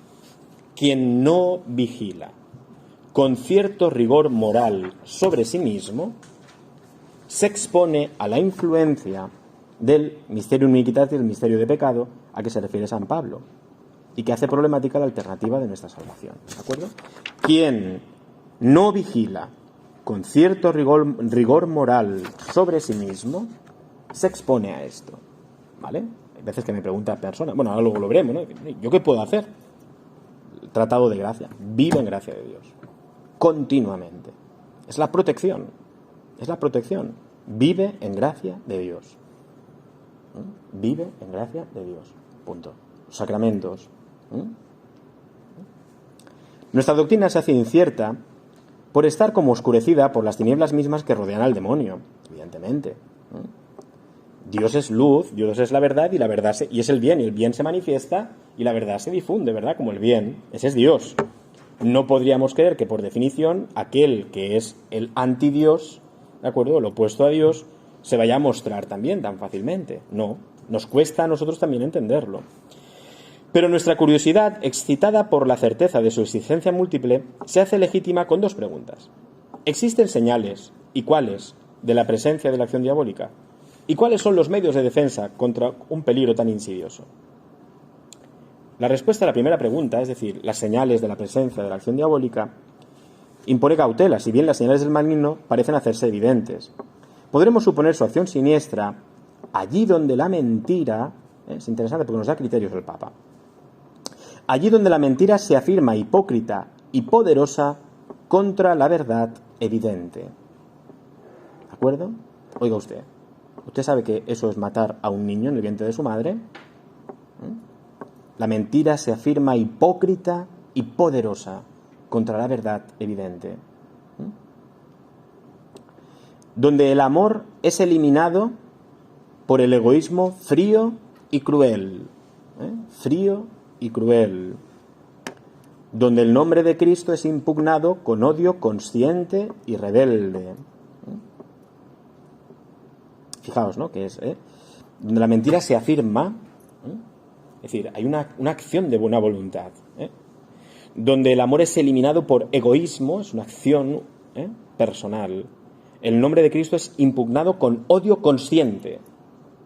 quien no vigila con cierto rigor moral sobre sí mismo, se expone a la influencia del mysterium iniquitatis, del misterio de pecado, a que se refiere San Pablo, y que hace problemática la alternativa de nuestra salvación. ¿De acuerdo? Quien no vigila con cierto rigor moral sobre sí mismo, se expone a esto. ¿Vale? Hay veces que me pregunta persona, bueno, ahora luego lo veremos, ¿no? ¿Yo qué puedo hacer? Tratado de gracia. Vivo en gracia de Dios. Continuamente. Es la protección. Vive en gracia de Dios. Vive en gracia de Dios. Punto. Los sacramentos. Nuestra doctrina se hace incierta por estar como oscurecida por las tinieblas mismas que rodean al demonio, evidentemente. Dios es luz, Dios es la verdad, y es el bien, y el bien se manifiesta y la verdad se difunde, ¿verdad? Como el bien, ese es Dios. No podríamos creer que, por definición, aquel que es el antidios, ¿de acuerdo?, el opuesto a Dios, se vaya a mostrar también tan fácilmente. No, nos cuesta a nosotros también entenderlo. Pero nuestra curiosidad, excitada por la certeza de su existencia múltiple, se hace legítima con dos preguntas. ¿Existen señales, y cuáles, de la presencia de la acción diabólica? ¿Y cuáles son los medios de defensa contra un peligro tan insidioso? La respuesta a la primera pregunta, es decir, las señales de la presencia de la acción diabólica, impone cautela, si bien las señales del maligno parecen hacerse evidentes. podremos suponer su acción siniestra allí donde la mentira, es interesante porque nos da criterios el Papa, allí donde la mentira se afirma hipócrita y poderosa contra la verdad evidente. ¿De acuerdo? Oiga usted sabe que eso es matar a un niño en el vientre de su madre. La mentira se afirma hipócrita y poderosa contra la verdad evidente. Donde el amor es eliminado por el egoísmo frío y cruel. Frío y cruel. Donde el nombre de Cristo es impugnado con odio consciente y rebelde. Fijaos, ¿no? Que es, donde la mentira se afirma, es decir, hay una acción de buena voluntad. Donde el amor es eliminado por egoísmo, es una acción personal. El nombre de Cristo es impugnado con odio consciente.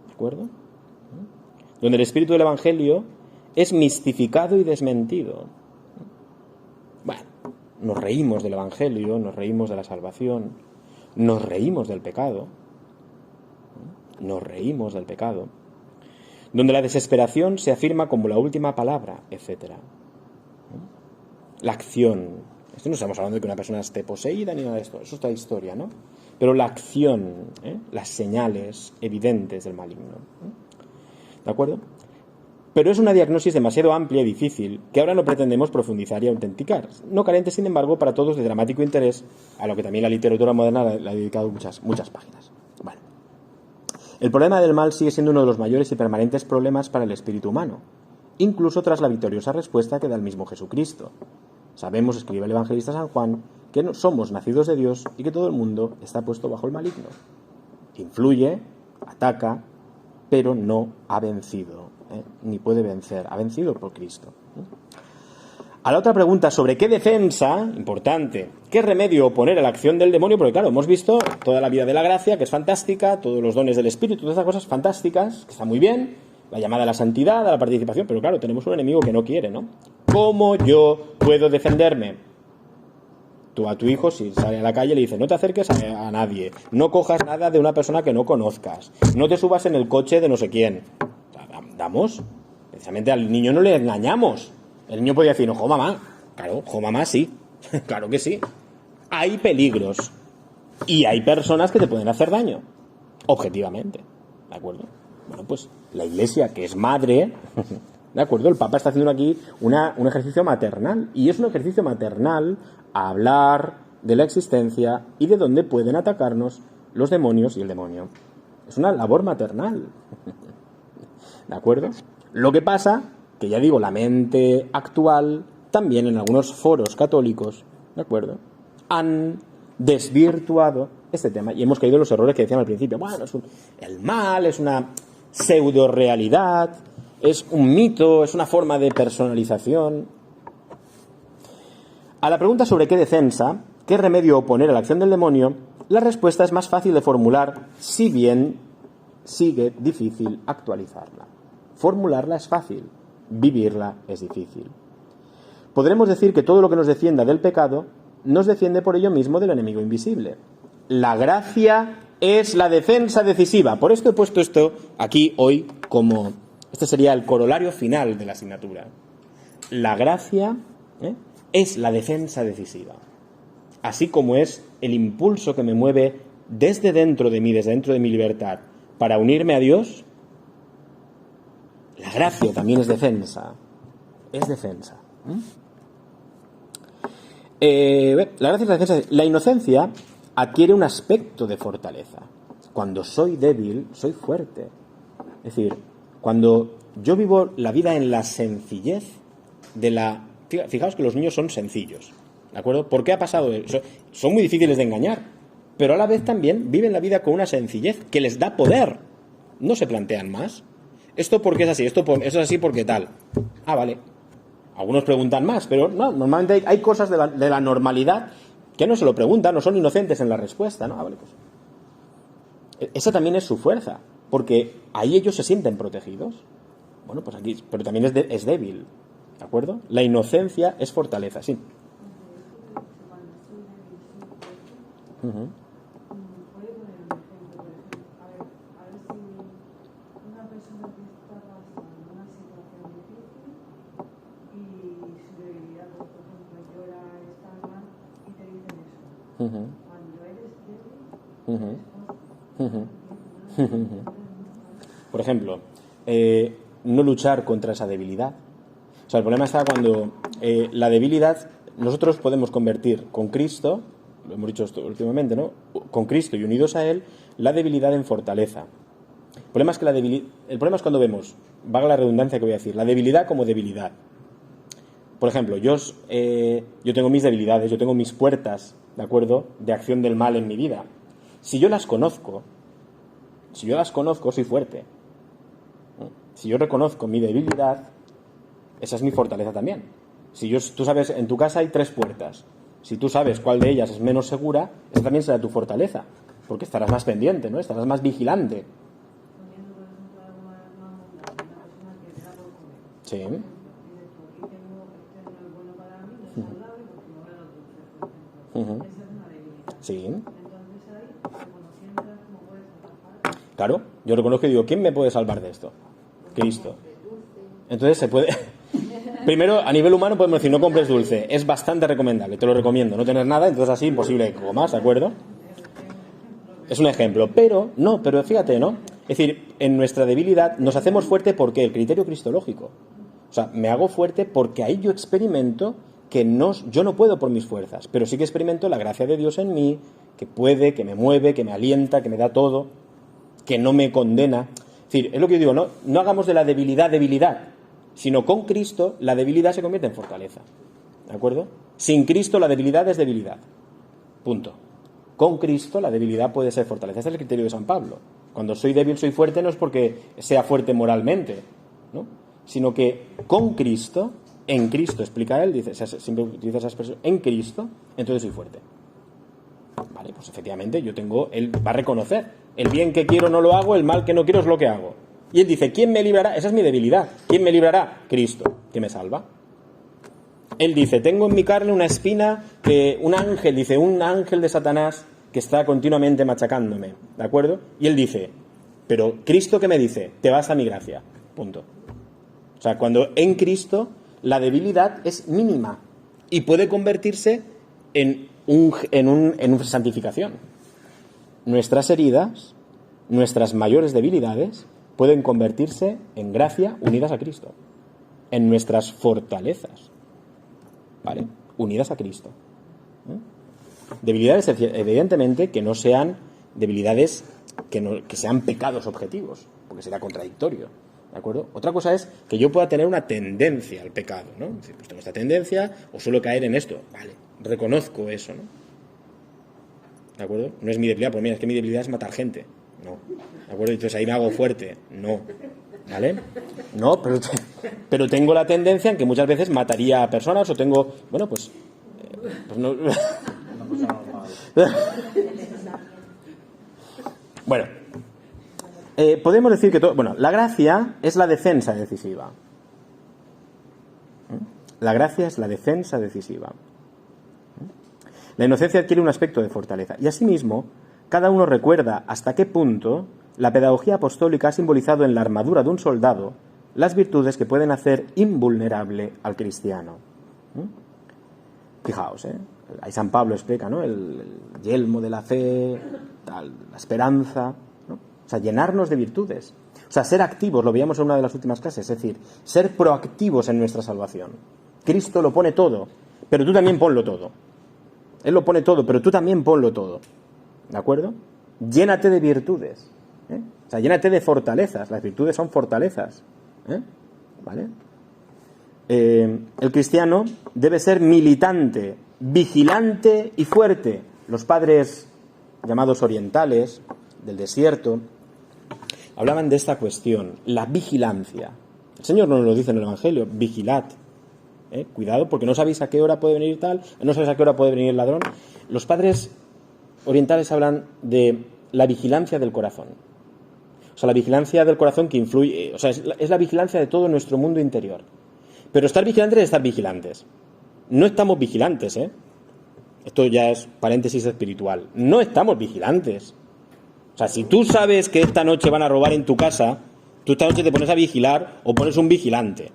¿De acuerdo? Donde el espíritu del Evangelio es mistificado y desmentido. Bueno, nos reímos del Evangelio, nos reímos de la salvación, nos reímos del pecado. Nos reímos del pecado. Donde la desesperación se afirma como la última palabra, etc. La acción. Esto no estamos hablando de que una persona esté poseída ni nada de esto. Eso es otra historia, ¿no? Pero la acción, las señales evidentes del maligno. ¿De acuerdo? Pero es una diagnosis demasiado amplia y difícil que ahora no pretendemos profundizar y autenticar. No carente, sin embargo, para todos de dramático interés, a lo que también la literatura moderna le ha dedicado muchas páginas. Bueno. El problema del mal sigue siendo uno de los mayores y permanentes problemas para el espíritu humano, incluso tras la victoriosa respuesta que da el mismo Jesucristo. Sabemos, escribe el evangelista San Juan, que no somos nacidos de Dios y que todo el mundo está puesto bajo el maligno. Influye, ataca, pero no ha vencido, ni puede vencer, ha vencido por Cristo. A la otra pregunta sobre qué defensa, importante, qué remedio oponer a la acción del demonio, porque claro, hemos visto toda la vida de la gracia, que es fantástica, todos los dones del Espíritu, todas esas cosas fantásticas, que está muy bien, la llamada a la santidad, a la participación, pero claro, tenemos un enemigo que no quiere, ¿no? ¿Cómo yo puedo defenderme? Tú a tu hijo, si sale a la calle, le dices, no te acerques a nadie, no cojas nada de una persona que no conozcas, no te subas en el coche de no sé quién. Damos, precisamente al niño no le engañamos. El niño podía decir, ojo mamá. Claro, ojo mamá sí. Claro que sí. Hay peligros. Y hay personas que te pueden hacer daño. Objetivamente. ¿De acuerdo? Bueno, pues la Iglesia, que es madre, ¿de acuerdo? El Papa está haciendo aquí un ejercicio maternal. Y es un ejercicio maternal a hablar de la existencia y de dónde pueden atacarnos los demonios y el demonio. Es una labor maternal. ¿De acuerdo? Lo que pasa, que ya digo, la mente actual, también en algunos foros católicos, ¿de acuerdo?, han desvirtuado este tema y hemos caído en los errores que decían al principio. Bueno, el mal es una pseudo-realidad, es un mito, es una forma de personalización. A la pregunta sobre qué defensa, qué remedio oponer a la acción del demonio, la respuesta es más fácil de formular, si bien sigue difícil actualizarla. Formularla es fácil, vivirla es difícil. Podremos decir que todo lo que nos defienda del pecado nos defiende por ello mismo del enemigo invisible. La gracia es la defensa decisiva. Por esto he puesto esto aquí hoy como... Este sería el corolario final de la asignatura. La gracia es la defensa decisiva. Así como es el impulso que me mueve desde dentro de mí, desde dentro de mi libertad, para unirme a Dios, la gracia también es defensa. Es defensa. La gracia es la defensa. La inocencia adquiere un aspecto de fortaleza. Cuando soy débil, soy fuerte. Es decir, cuando yo vivo la vida en la sencillez de la... Fijaos que los niños son sencillos, ¿de acuerdo? ¿Por qué ha pasado eso? Son muy difíciles de engañar, pero a la vez también viven la vida con una sencillez que les da poder. No se plantean más. ¿Esto por qué es así? Esto es así porque tal. Ah, vale. Algunos preguntan más, pero no, normalmente hay cosas de la normalidad que no se lo preguntan, no son inocentes en la respuesta, ¿no? Ah, vale, pues. Esa también es su fuerza, porque ahí ellos se sienten protegidos. Bueno, pues aquí, pero también es débil, ¿de acuerdo? La inocencia es fortaleza, sí. Ujú. Cuando eres débil, Ujú. Ujú. Por ejemplo, no luchar contra esa debilidad. O sea, el problema está cuando la debilidad, nosotros podemos convertir con Cristo, lo hemos dicho esto últimamente, ¿no? Con Cristo y unidos a Él, la debilidad en fortaleza. El problema es que el problema es cuando vemos, valga la redundancia que voy a decir, la debilidad como debilidad. Por ejemplo, yo tengo mis debilidades, yo tengo mis puertas, ¿de acuerdo?, de acción del mal en mi vida. Si yo las conozco, soy fuerte. Si yo reconozco mi debilidad, esa es mi fortaleza también. Tú sabes, en tu casa hay 3 puertas. Si tú sabes cuál de ellas es menos segura, esa también será tu fortaleza, porque estarás más pendiente, ¿no? Estarás más vigilante. poniendo por ejemplo alguna persona que está por comer. Sí. Dices tú, aquí tengo, este no es bueno para mí, no es saludable porque me voy a los dulces, por ejemplo. Ujú. Esa es una debilidad. Sí. Entonces ahí, reconociendo cómo puedes trabajar, Claro, yo reconozco y digo, ¿quién me puede salvar de esto? Cristo. Entonces se puede... Primero, a nivel humano podemos decir, no compres dulce. Es bastante recomendable, te lo recomiendo. No tener nada, entonces así imposible que comas, ¿de acuerdo? Es un ejemplo. Pero fíjate, ¿no? Es decir, en nuestra debilidad nos hacemos fuerte porque el criterio cristológico. O sea, me hago fuerte porque ahí yo experimento que yo no puedo por mis fuerzas, pero sí que experimento la gracia de Dios en mí, que puede, que me mueve, que me alienta, que me da todo, que no me condena. Es decir, es lo que yo digo, no hagamos de la debilidad, sino con Cristo la debilidad se convierte en fortaleza. ¿De acuerdo? Sin Cristo la debilidad es debilidad. Punto. Con Cristo la debilidad puede ser fortaleza. Este es el criterio de San Pablo. Cuando soy débil, soy fuerte, no es porque sea fuerte moralmente, ¿no? Sino que con Cristo, en Cristo, explica él, dice, siempre utiliza esa expresión, en Cristo, entonces soy fuerte. Vale, pues efectivamente él va a reconocer, el bien que quiero no lo hago, el mal que no quiero es lo que hago. Y él dice, ¿quién me librará? Esa es mi debilidad. ¿Quién me librará? Cristo, que me salva. Él dice, tengo en mi carne una espina un ángel de Satanás que está continuamente machacándome, ¿de acuerdo? Y él dice, pero Cristo, ¿qué me dice? Te basta mi gracia, punto. O sea, cuando en Cristo la debilidad es mínima y puede convertirse en una santificación. Nuestras heridas, nuestras mayores debilidades, pueden convertirse en gracia unidas a Cristo, en nuestras fortalezas, ¿vale? Unidas a Cristo. Debilidades, evidentemente, que no sean debilidades que sean pecados objetivos, porque será contradictorio, ¿de acuerdo? Otra cosa es que yo pueda tener una tendencia al pecado, ¿no? Es decir, pues tengo esta tendencia o suelo caer en esto, vale, reconozco eso, ¿no? ¿De acuerdo? No es mi debilidad, pues mira, es que mi debilidad es matar gente, no, ¿de acuerdo? Entonces ahí me hago fuerte, no, ¿vale? No, pero tengo la tendencia en que muchas veces mataría a personas o tengo, bueno, pues no... Bueno, podemos decir que la gracia es la defensa decisiva. La gracia es la defensa decisiva. La inocencia adquiere un aspecto de fortaleza. Y asimismo, cada uno recuerda hasta qué punto la pedagogía apostólica ha simbolizado en la armadura de un soldado las virtudes que pueden hacer invulnerable al cristiano. Fijaos, ahí San Pablo explica, ¿no? El yelmo de la fe, la esperanza, ¿no? O sea, llenarnos de virtudes. O sea, ser activos, lo veíamos en una de las últimas clases, es decir, ser proactivos en nuestra salvación. Cristo lo pone todo, pero tú también ponlo todo. Él lo pone todo, pero tú también ponlo todo. ¿De acuerdo? Llénate de virtudes. O sea, llénate de fortalezas. Las virtudes son fortalezas. ¿Vale? El cristiano debe ser militante, vigilante y fuerte. Los padres llamados orientales del desierto hablaban de esta cuestión, la vigilancia. El Señor nos lo dice en el Evangelio, vigilad. Cuidado, porque no sabéis a qué hora puede venir tal, no sabéis a qué hora puede venir el ladrón. Los padres orientales hablan de la vigilancia del corazón. O sea, la vigilancia del corazón que influye, o sea, es la vigilancia de todo nuestro mundo interior. Pero estar vigilantes es estar vigilantes. No estamos vigilantes, Esto ya es paréntesis espiritual. No estamos vigilantes. O sea, si tú sabes que esta noche van a robar en tu casa, tú esta noche te pones a vigilar o pones un vigilante.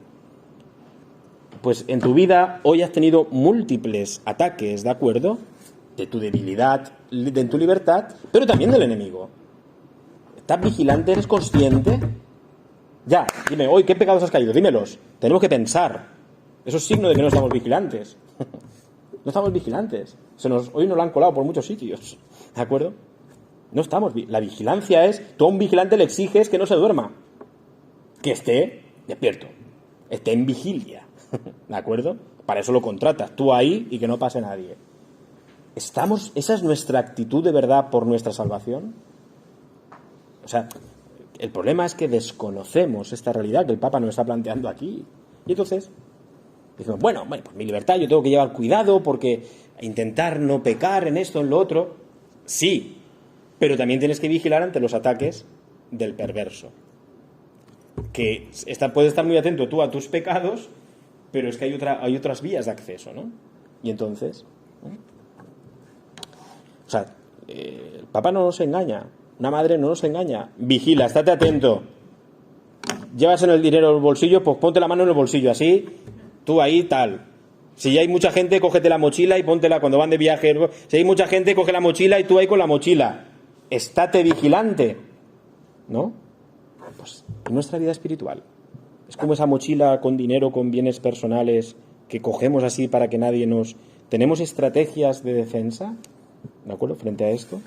Pues en tu vida hoy has tenido múltiples ataques, ¿de acuerdo? de tu debilidad, de tu libertad, pero también del enemigo. ¿Estás vigilante? ¿Eres consciente? Ya, dime, hoy, ¿qué pecados has caído? Dímelos. Tenemos que pensar. Eso es signo de que no estamos vigilantes. No estamos vigilantes. Hoy nos lo han colado por muchos sitios. ¿De acuerdo? No estamos. La vigilancia es, tú a un vigilante le exiges que no se duerma. Que esté despierto. Esté en vigilia. ¿De acuerdo? Para eso lo contratas. Tú ahí y que no pase nadie. ¿Esa es nuestra actitud de verdad por nuestra salvación? O sea, el problema es que desconocemos esta realidad que el Papa nos está planteando aquí. Y entonces decimos, bueno, pues mi libertad, yo tengo que llevar cuidado porque intentar no pecar en esto, en lo otro. Sí, pero también tienes que vigilar ante los ataques del perverso. Que puedes estar muy atento tú a tus pecados, pero es que hay otras vías de acceso, ¿no? Y entonces, ¿no? O sea, el Papa no nos engaña, una madre no nos engaña. Vigila, estate atento. Llevas en el dinero en el bolsillo, pues ponte la mano en el bolsillo, así, tú ahí, tal. Si ya hay mucha gente, cógete la mochila y póntela cuando van de viaje. Si hay mucha gente, coge la mochila y tú ahí con la mochila. Estate vigilante, ¿no? Pues en nuestra vida espiritual. Es como esa mochila con dinero, con bienes personales, que cogemos así para que nadie nos... ¿Tenemos estrategias de defensa? ¿De acuerdo? Frente a esto.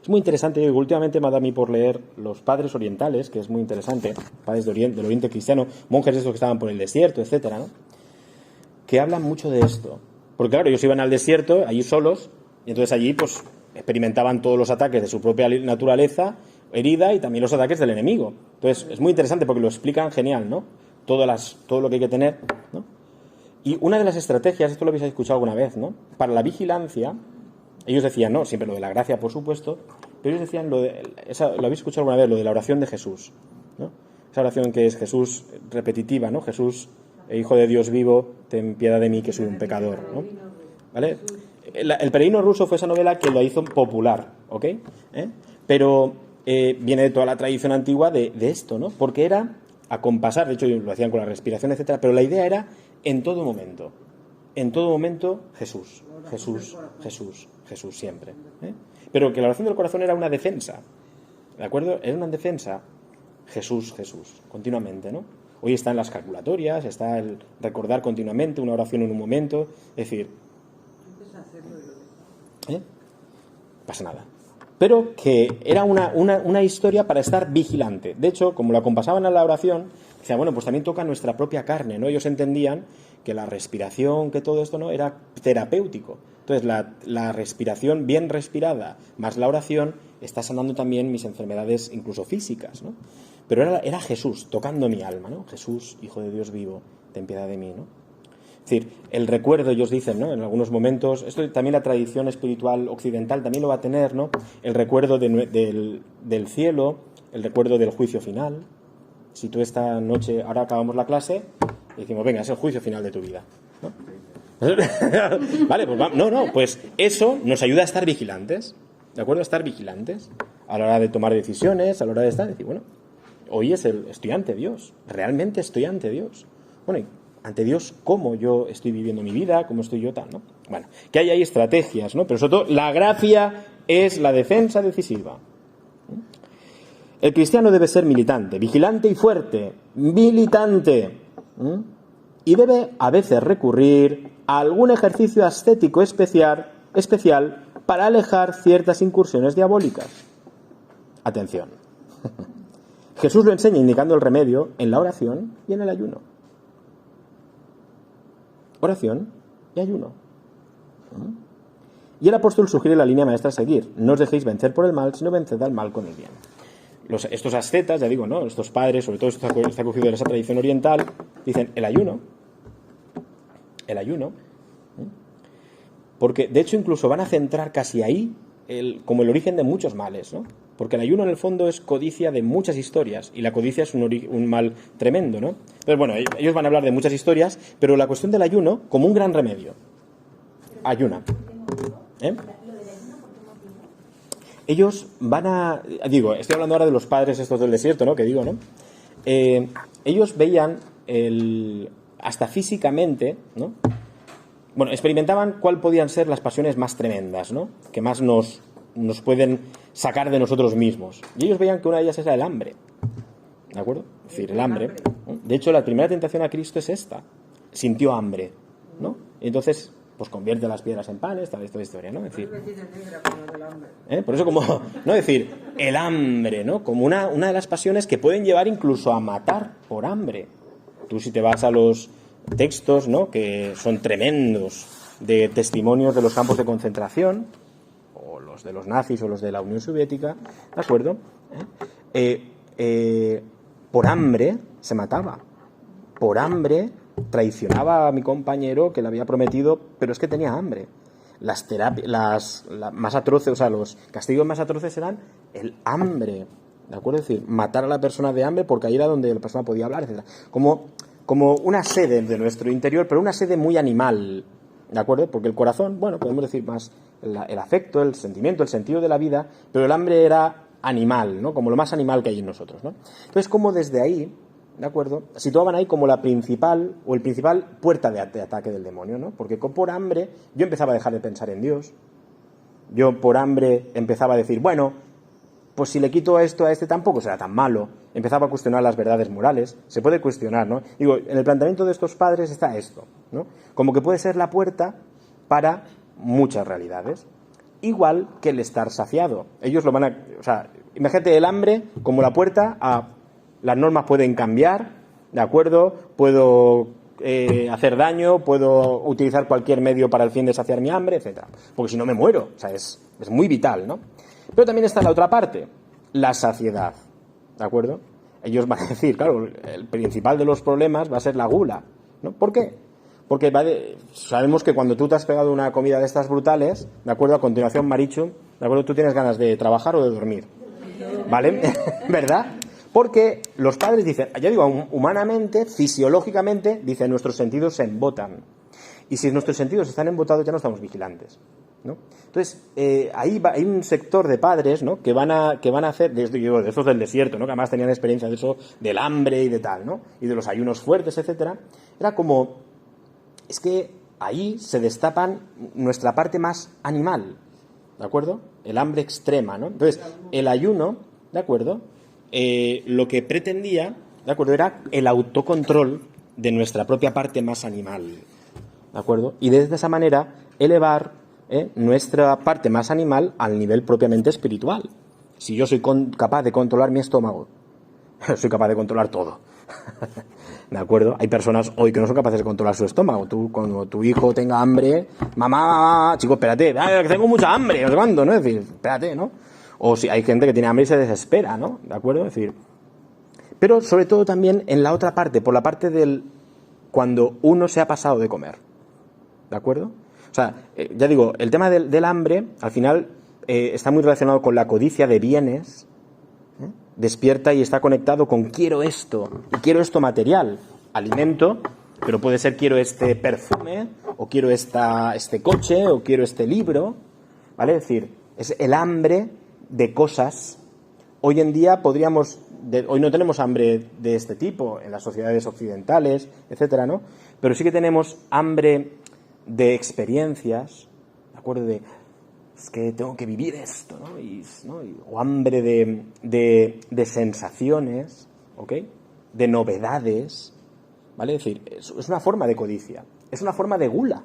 Es muy interesante, últimamente me ha dado a mí por leer los padres orientales, que es muy interesante, padres del Oriente cristiano, monjes estos que estaban por el desierto, etcétera, ¿no? Que hablan mucho de esto. Porque claro, ellos iban al desierto, allí solos, y entonces allí pues experimentaban todos los ataques de su propia naturaleza, herida, y también los ataques del enemigo. Entonces es muy interesante porque lo explican genial, ¿no? Todo lo que hay que tener, ¿no? Y una de las estrategias, esto lo habéis escuchado alguna vez, ¿no? Para la vigilancia, ellos decían, no, siempre lo de la gracia, por supuesto, pero ellos decían, lo habéis escuchado alguna vez, lo de la oración de Jesús, ¿no? Esa oración que es Jesús repetitiva, ¿no? Jesús, Hijo de Dios vivo, ten piedad de mí que soy un pecador, ¿no? ¿Vale? El peregrino ruso fue esa novela que lo hizo popular, ¿ok? Pero viene de toda la tradición antigua de esto, ¿no? Porque era acompasar, de hecho lo hacían con la respiración, etcétera, pero la idea era en todo momento Jesús, Jesús, Jesús, Jesús siempre, ¿eh? Pero que la oración del corazón era una defensa, ¿de acuerdo? Era una defensa, Jesús, Jesús, continuamente, ¿no? Hoy está en las calculatorias, está el recordar continuamente una oración en un momento, es decir, pasa nada. Pero que era una historia para estar vigilante. De hecho, como lo acompasaban a la oración, decían, bueno, pues también toca nuestra propia carne, ¿no? Ellos entendían que la respiración, que todo esto, ¿no? Era terapéutico. Entonces, la respiración bien respirada, más la oración, está sanando también mis enfermedades, incluso físicas, ¿no? Pero era Jesús tocando mi alma, ¿no? Jesús, Hijo de Dios vivo, ten piedad de mí, ¿no? Es decir, el recuerdo, ellos dicen, ¿no? En algunos momentos, esto también la tradición espiritual occidental también lo va a tener, ¿no? El recuerdo del cielo, el recuerdo del juicio final. Si tú esta noche, ahora acabamos la clase, y decimos, venga, es el juicio final de tu vida, ¿no? Vale, pues pues eso nos ayuda a estar vigilantes, ¿de acuerdo? A estar vigilantes a la hora de tomar decisiones, a la hora de estar, decir, bueno, hoy estoy ante Dios, realmente estoy ante Dios. Bueno, y ante Dios, cómo yo estoy viviendo mi vida, cómo estoy yo tal, ¿no? Bueno, que hay estrategias, ¿no? Pero sobre todo, la gracia es la defensa decisiva. El cristiano debe ser militante, vigilante y fuerte, militante. Y debe a veces recurrir a algún ejercicio ascético especial para alejar ciertas incursiones diabólicas. Atención. Jesús lo enseña indicando el remedio en la oración y en el ayuno. Oración y ayuno. Y el apóstol sugiere la línea maestra a seguir. No os dejéis vencer por el mal, sino venced al mal con el bien. Estos ascetas, ya digo, ¿no? Estos padres, sobre todo esto está cogido de esa tradición oriental, dicen el ayuno, porque de hecho incluso van a centrar casi ahí como el origen de muchos males, ¿no? Porque el ayuno en el fondo es codicia de muchas historias, y la codicia es un mal tremendo, ¿no? Entonces, bueno, ellos van a hablar de muchas historias, pero la cuestión del ayuno como un gran remedio. Ayuna. Ellos van a... Digo, estoy hablando ahora de los padres estos del desierto, ¿no? Que digo, ¿no? Ellos veían hasta físicamente, ¿no? bueno, experimentaban cuál podían ser las pasiones más tremendas, ¿no? Que más nos pueden sacar de nosotros mismos. Y ellos veían que una de ellas era el hambre. ¿De acuerdo? Es decir, el hambre. ¿No? De hecho, la primera tentación a Cristo es esta. Sintió hambre, ¿no? Y entonces, pues convierte las piedras en panes, toda esta historia, ¿no? Es decir, por eso como, no decir, el hambre, ¿no? Como una de las pasiones que pueden llevar incluso a matar por hambre. Tú si te vas a los textos, ¿no? Que son tremendos, de testimonios de los campos de concentración, o los de los nazis o los de la Unión Soviética, ¿de acuerdo? Por hambre se mataba. Por hambre traicionaba a mi compañero que le había prometido, pero es que tenía hambre. Las más atroces, o sea, los castigos más atroces eran el hambre, ¿de acuerdo? Es decir, matar a la persona de hambre porque ahí era donde la persona podía hablar, etc. Como una sede de nuestro interior, pero una sede muy animal, ¿de acuerdo? Porque el corazón, bueno, podemos decir más el afecto, el sentimiento, el sentido de la vida, pero el hambre era animal, ¿no? Como lo más animal que hay en nosotros, ¿no? Entonces, como desde ahí, ¿de acuerdo? Situaban ahí como la principal, o el principal puerta de ataque del demonio, ¿no? Porque por hambre yo empezaba a dejar de pensar en Dios, yo por hambre empezaba a decir, bueno, pues si le quito esto a este tampoco será tan malo. Empezaba a cuestionar las verdades morales. Se puede cuestionar, ¿no? Digo, en el planteamiento de estos padres está esto, ¿no? Como que puede ser la puerta para muchas realidades. Igual que el estar saciado. Ellos lo van a... O sea, imagínate el hambre como la puerta a... Las normas pueden cambiar, ¿de acuerdo? Puedo hacer daño, puedo utilizar cualquier medio para el fin de saciar mi hambre, etcétera. Porque si no me muero. O sea, es muy vital, ¿no? Pero también está la otra parte, la saciedad, ¿de acuerdo? Ellos van a decir, claro, el principal de los problemas va a ser la gula, ¿no? ¿Por qué? Porque sabemos que cuando tú te has pegado una comida de estas brutales, ¿de acuerdo? A continuación, Marichu, ¿de acuerdo? Tú tienes ganas de trabajar o de dormir, ¿vale? ¿Verdad? Porque los padres dicen, ya digo, humanamente, fisiológicamente, dicen, nuestros sentidos se embotan. Y si nuestros sentidos están embotados, ya no estamos vigilantes, ¿no? Entonces, hay un sector de padres, ¿no? que van a hacer, de esos del desierto, ¿no? Que además tenían experiencia de eso, del hambre y de tal, ¿no? Y de los ayunos fuertes, etcétera. Era como, es que ahí se destapan nuestra parte más animal, ¿de acuerdo? El hambre extrema, ¿no? Entonces, el ayuno, ¿de acuerdo? Lo que pretendía, ¿de acuerdo? Era el autocontrol de nuestra propia parte más animal, ¿de acuerdo? Y desde esa manera elevar nuestra parte más animal al nivel propiamente espiritual. Si yo soy capaz de controlar mi estómago, soy capaz de controlar todo. ¿De acuerdo? Hay personas hoy que no son capaces de controlar su estómago. Tú, cuando tu hijo tenga hambre, mamá, chico, espérate, que tengo mucha hambre, no sé cuándo, ¿no? Es decir, espérate, ¿no? O si hay gente que tiene hambre y se desespera, ¿no? ¿De acuerdo? Es decir, pero sobre todo también en la otra parte, por la parte del cuando uno se ha pasado de comer, ¿de acuerdo? O sea, ya digo, el tema del hambre, al final, está muy relacionado con la codicia de bienes, despierta y está conectado con quiero esto, y quiero esto material, alimento, pero puede ser quiero este perfume, o quiero este coche, o quiero este libro, ¿vale? Es decir, es el hambre de cosas. Hoy en día hoy no tenemos hambre de este tipo en las sociedades occidentales, etcétera, ¿no? Pero sí que tenemos hambre de experiencias, ¿de acuerdo? Es que tengo que vivir esto, ¿no? O hambre de sensaciones, ¿ok? De novedades, ¿vale? Es decir, es una forma de codicia, es una forma de gula.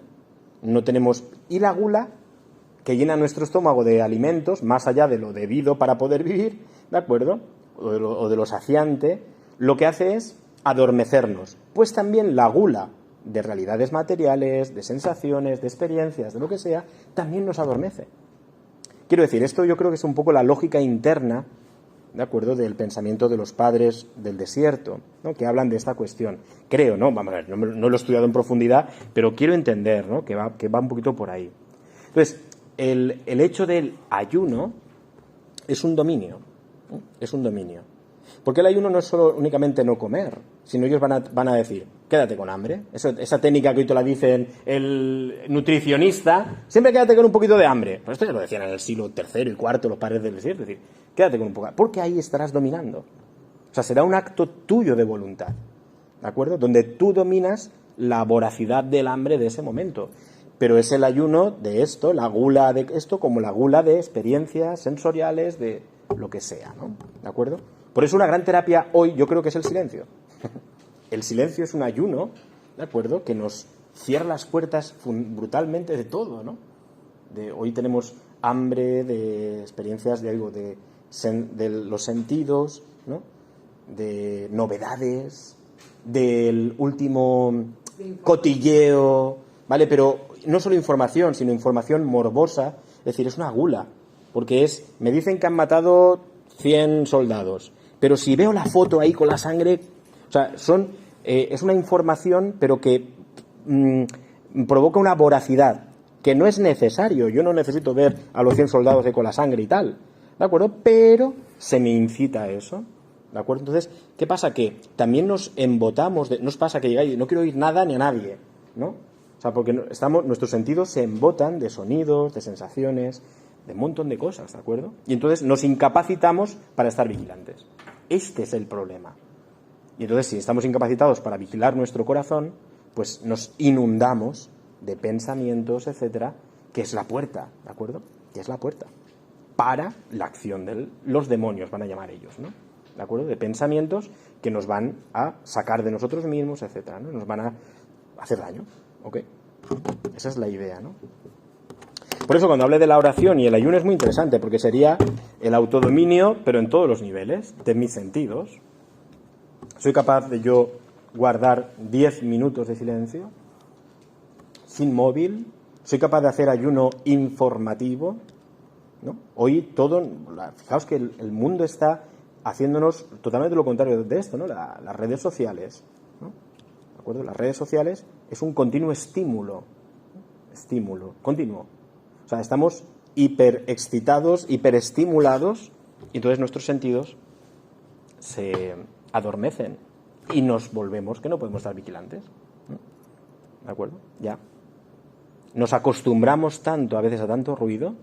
No tenemos... Y la gula, que llena nuestro estómago de alimentos, más allá de lo debido para poder vivir, ¿de acuerdo? O de lo saciante, lo que hace es adormecernos. Pues también la gula de realidades materiales, de sensaciones, de experiencias, de lo que sea, también nos adormece. Quiero decir, esto yo creo que es un poco la lógica interna, ¿de acuerdo?, del pensamiento de los padres del desierto, ¿no?, que hablan de esta cuestión. Creo, ¿no? Vamos a ver, no lo he estudiado en profundidad, pero quiero entender, ¿no?, que va un poquito por ahí. Entonces, el hecho del ayuno es un dominio, ¿no? Es un dominio. Porque el ayuno no es solo únicamente no comer, sino ellos van a decir, quédate con hambre. Esa técnica que hoy te la dicen el nutricionista, siempre quédate con un poquito de hambre. Pues esto ya lo decían en el siglo III y IV los padres del desierto, es decir, quédate con un poco, porque ahí estarás dominando. O sea, será un acto tuyo de voluntad, ¿de acuerdo? Donde tú dominas la voracidad del hambre de ese momento. pero es el ayuno de esto, la gula de esto, como la gula de experiencias sensoriales, de lo que sea, ¿no? ¿De acuerdo? Por eso una gran terapia hoy yo creo que es el silencio. El silencio es un ayuno, ¿de acuerdo?, que nos cierra las puertas brutalmente de todo, ¿no? Hoy tenemos hambre de experiencias, de los sentidos, ¿no?, de novedades, del último cotilleo, ¿vale? Pero no solo información, sino información morbosa, es decir, es una gula, porque me dicen que han matado 100 soldados, pero si veo la foto ahí con la sangre, o sea, es una información, pero que provoca una voracidad, que no es necesario. Yo no necesito ver a los 100 soldados con la sangre y tal, ¿de acuerdo? Pero se me incita a eso, ¿de acuerdo? Entonces, ¿qué pasa? Que también nos embotamos, nos pasa que llegáis y no quiero oír nada ni a nadie, ¿no? O sea, porque nuestros sentidos se embotan de sonidos, de sensaciones, de un montón de cosas, ¿de acuerdo? Y entonces nos incapacitamos para estar vigilantes. Este es el problema. Y entonces, si estamos incapacitados para vigilar nuestro corazón, pues nos inundamos de pensamientos, etcétera, que es la puerta, ¿de acuerdo? Que es la puerta para la acción de los demonios, van a llamar ellos, ¿no? ¿De acuerdo? De pensamientos que nos van a sacar de nosotros mismos, etcétera, ¿no? Nos van a hacer daño, ¿ok? Esa es la idea, ¿no? Por eso cuando hablé de la oración y el ayuno es muy interesante, porque sería el autodominio, pero en todos los niveles, de mis sentidos. ¿Soy capaz de yo guardar 10 minutos de silencio sin móvil? ¿Soy capaz de hacer ayuno informativo? ¿No? Hoy fijaos que el mundo está haciéndonos totalmente lo contrario de esto, ¿no? Las redes sociales, ¿no? ¿De acuerdo? Las redes sociales es un continuo estímulo continuo. O sea, estamos hiperexcitados, hiperestimulados, y entonces nuestros sentidos se adormecen y nos volvemos que no podemos estar vigilantes, ¿no? ¿De acuerdo? Ya. Nos acostumbramos tanto a veces a tanto ruido,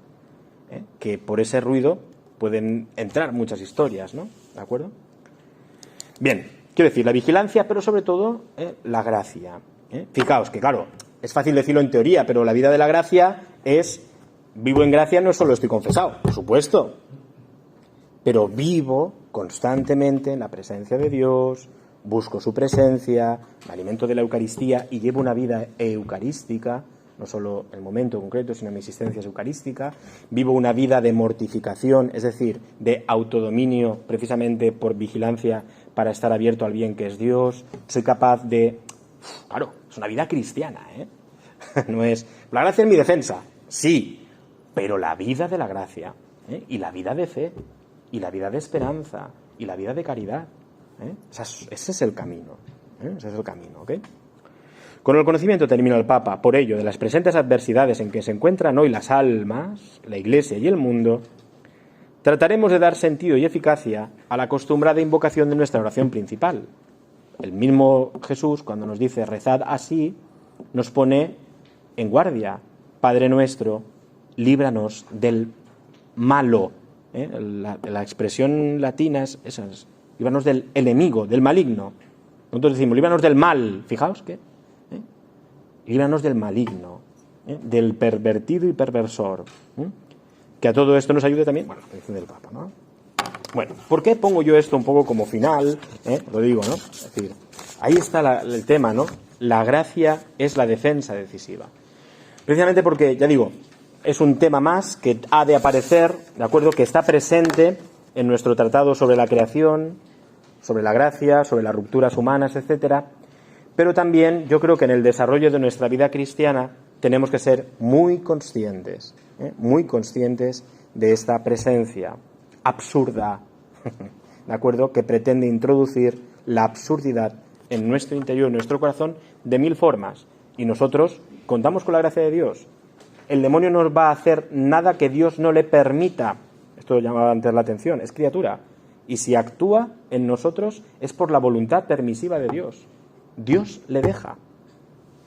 que por ese ruido pueden entrar muchas historias, ¿no? ¿De acuerdo? Bien, quiero decir, la vigilancia, pero sobre todo la gracia. Fijaos que, claro, es fácil decirlo en teoría, pero la vida de la gracia vivo en gracia, no solo estoy confesado, por supuesto, pero vivo constantemente en la presencia de Dios, busco su presencia, me alimento de la Eucaristía y llevo una vida eucarística, no solo el momento concreto, sino mi existencia es eucarística. Vivo una vida de mortificación, es decir, de autodominio, precisamente por vigilancia para estar abierto al bien que es Dios. Soy capaz de... Claro, es una vida cristiana, ¿eh? No es... La gracia en mi defensa, sí, pero la vida de la gracia, y la vida de fe, y la vida de esperanza, y la vida de caridad, ese es el camino, ese es el camino, ¿ok? Con el conocimiento, termina el Papa, por ello, de las presentes adversidades en que se encuentran hoy las almas, la Iglesia y el mundo, trataremos de dar sentido y eficacia a la acostumbrada invocación de nuestra oración principal. El mismo Jesús, cuando nos dice rezad así, nos pone en guardia. Padre nuestro, líbranos del malo. La expresión latina es esa, líbranos del enemigo, del maligno. Nosotros decimos, líbranos del mal. Fijaos que... líbranos del maligno, del pervertido y perversor. Que a todo esto nos ayude también, bueno, la petición del Papa, ¿no? Bueno, ¿por qué pongo yo esto un poco como final? Lo digo, ¿no? Es decir, ahí está el tema, ¿no? La gracia es la defensa decisiva. Precisamente porque, ya digo, es un tema más que ha de aparecer, ¿de acuerdo? Que está presente en nuestro tratado sobre la creación, sobre la gracia, sobre las rupturas humanas, etcétera. Pero también yo creo que en el desarrollo de nuestra vida cristiana tenemos que ser muy conscientes de esta presencia absurda, ¿de acuerdo?, que pretende introducir la absurdidad en nuestro interior, en nuestro corazón, de 1000 formas. Y nosotros contamos con la gracia de Dios. El demonio no nos va a hacer nada que Dios no le permita. Esto llamaba antes la atención, es criatura. Y si actúa en nosotros es por la voluntad permisiva de Dios. Dios le deja.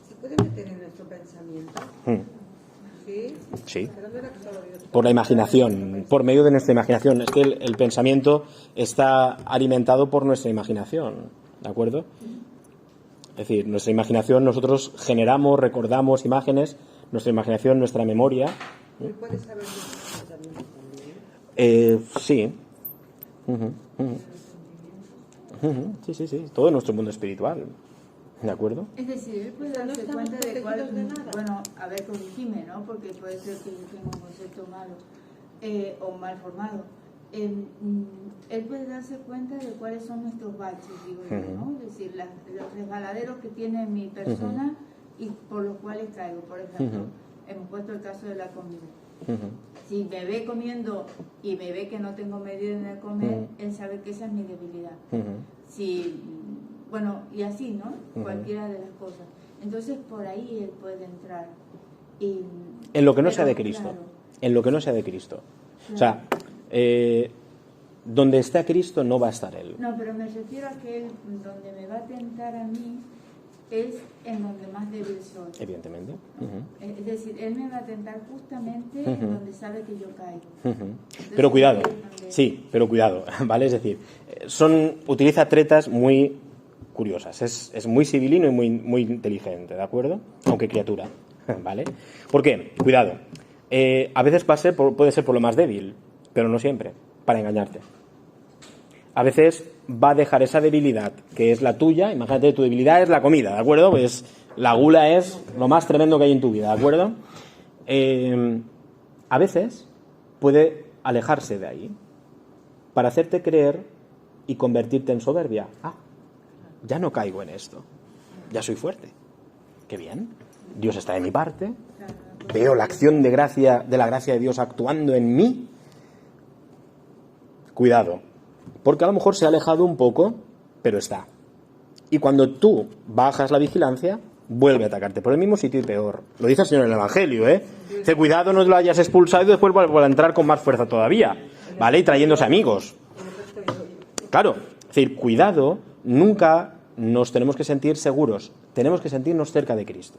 ¿Se puede meter en nuestro pensamiento? Sí. Por la imaginación, por medio de nuestra imaginación. Es que el pensamiento está alimentado por nuestra imaginación, ¿de acuerdo? Es decir, nuestra imaginación, nosotros generamos, recordamos imágenes, nuestra imaginación, nuestra memoria. ¿Puedes saber los pensamientos también? Sí. Sí. Todo nuestro mundo espiritual. ¿De acuerdo? Es decir, él puede darse cuenta de cuál... Bueno, a ver, corregime, ¿no? Porque puede ser que yo tenga un concepto malo o mal formado. Él puede darse cuenta de cuáles son nuestros baches, digo yo, ¿no? Es decir, los resbaladeros que tiene mi persona y por los cuales caigo. Por ejemplo, hemos puesto el caso de la comida. Si me ve comiendo y me ve que no tengo medida en el comer, él sabe que esa es mi debilidad. Si, bueno, y así, ¿no? Cualquiera de las cosas. Entonces, por ahí él puede entrar. En lo que no sea de Cristo. Claro. En lo que no sea de Cristo. Claro. O sea, donde está Cristo no va a estar Él. No, pero me refiero a que Él, donde me va a tentar a mí, es en donde más débil soy. Evidentemente. Es decir, Él me va a tentar justamente en donde sabe que yo caigo. Entonces, pero cuidado, sí, pero cuidado, ¿vale? Es decir, utiliza tretas muy curiosas. Es muy civilino y muy inteligente, ¿de acuerdo? Aunque criatura, ¿vale? ¿Por qué? Cuidado. A veces puede ser por lo más débil, pero no siempre, para engañarte. A veces va a dejar esa debilidad que es la tuya. Imagínate, tu debilidad es la comida, ¿de acuerdo? Pues la gula es lo más tremendo que hay en tu vida, ¿de acuerdo? A veces puede alejarse de ahí para hacerte creer y convertirte en soberbia. Ya no caigo en esto, ya soy fuerte. Qué bien, Dios está de mi parte, veo la acción de la gracia de Dios actuando en mí. Cuidado, porque a lo mejor se ha alejado un poco, pero está. Y cuando tú bajas la vigilancia, vuelve a atacarte por el mismo sitio y peor. Lo dice el Señor en el Evangelio, ¿eh? Dice, cuidado, no lo hayas expulsado y después vuelve a entrar con más fuerza todavía, ¿vale? Y trayéndose amigos. Claro, es decir, cuidado, nunca nos tenemos que sentir seguros, tenemos que sentirnos cerca de Cristo.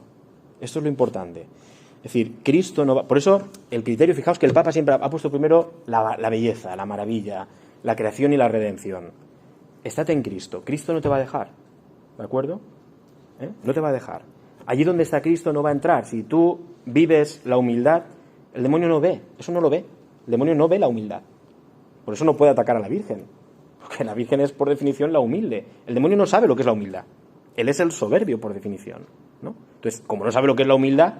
Esto es lo importante. Es decir, Cristo no va... Por eso el criterio, fijaos que el Papa siempre ha puesto primero la belleza, la maravilla, la creación y la redención. Estate en Cristo. Cristo no te va a dejar, ¿de acuerdo? No te va a dejar. Allí donde está Cristo no va a entrar. Si tú vives la humildad, el demonio no ve, eso no lo ve. El demonio no ve la humildad. Por eso no puede atacar a la Virgen. Porque la Virgen es, por definición, la humilde. El demonio no sabe lo que es la humildad. Él es el soberbio, por definición, ¿no? Entonces, como no sabe lo que es la humildad,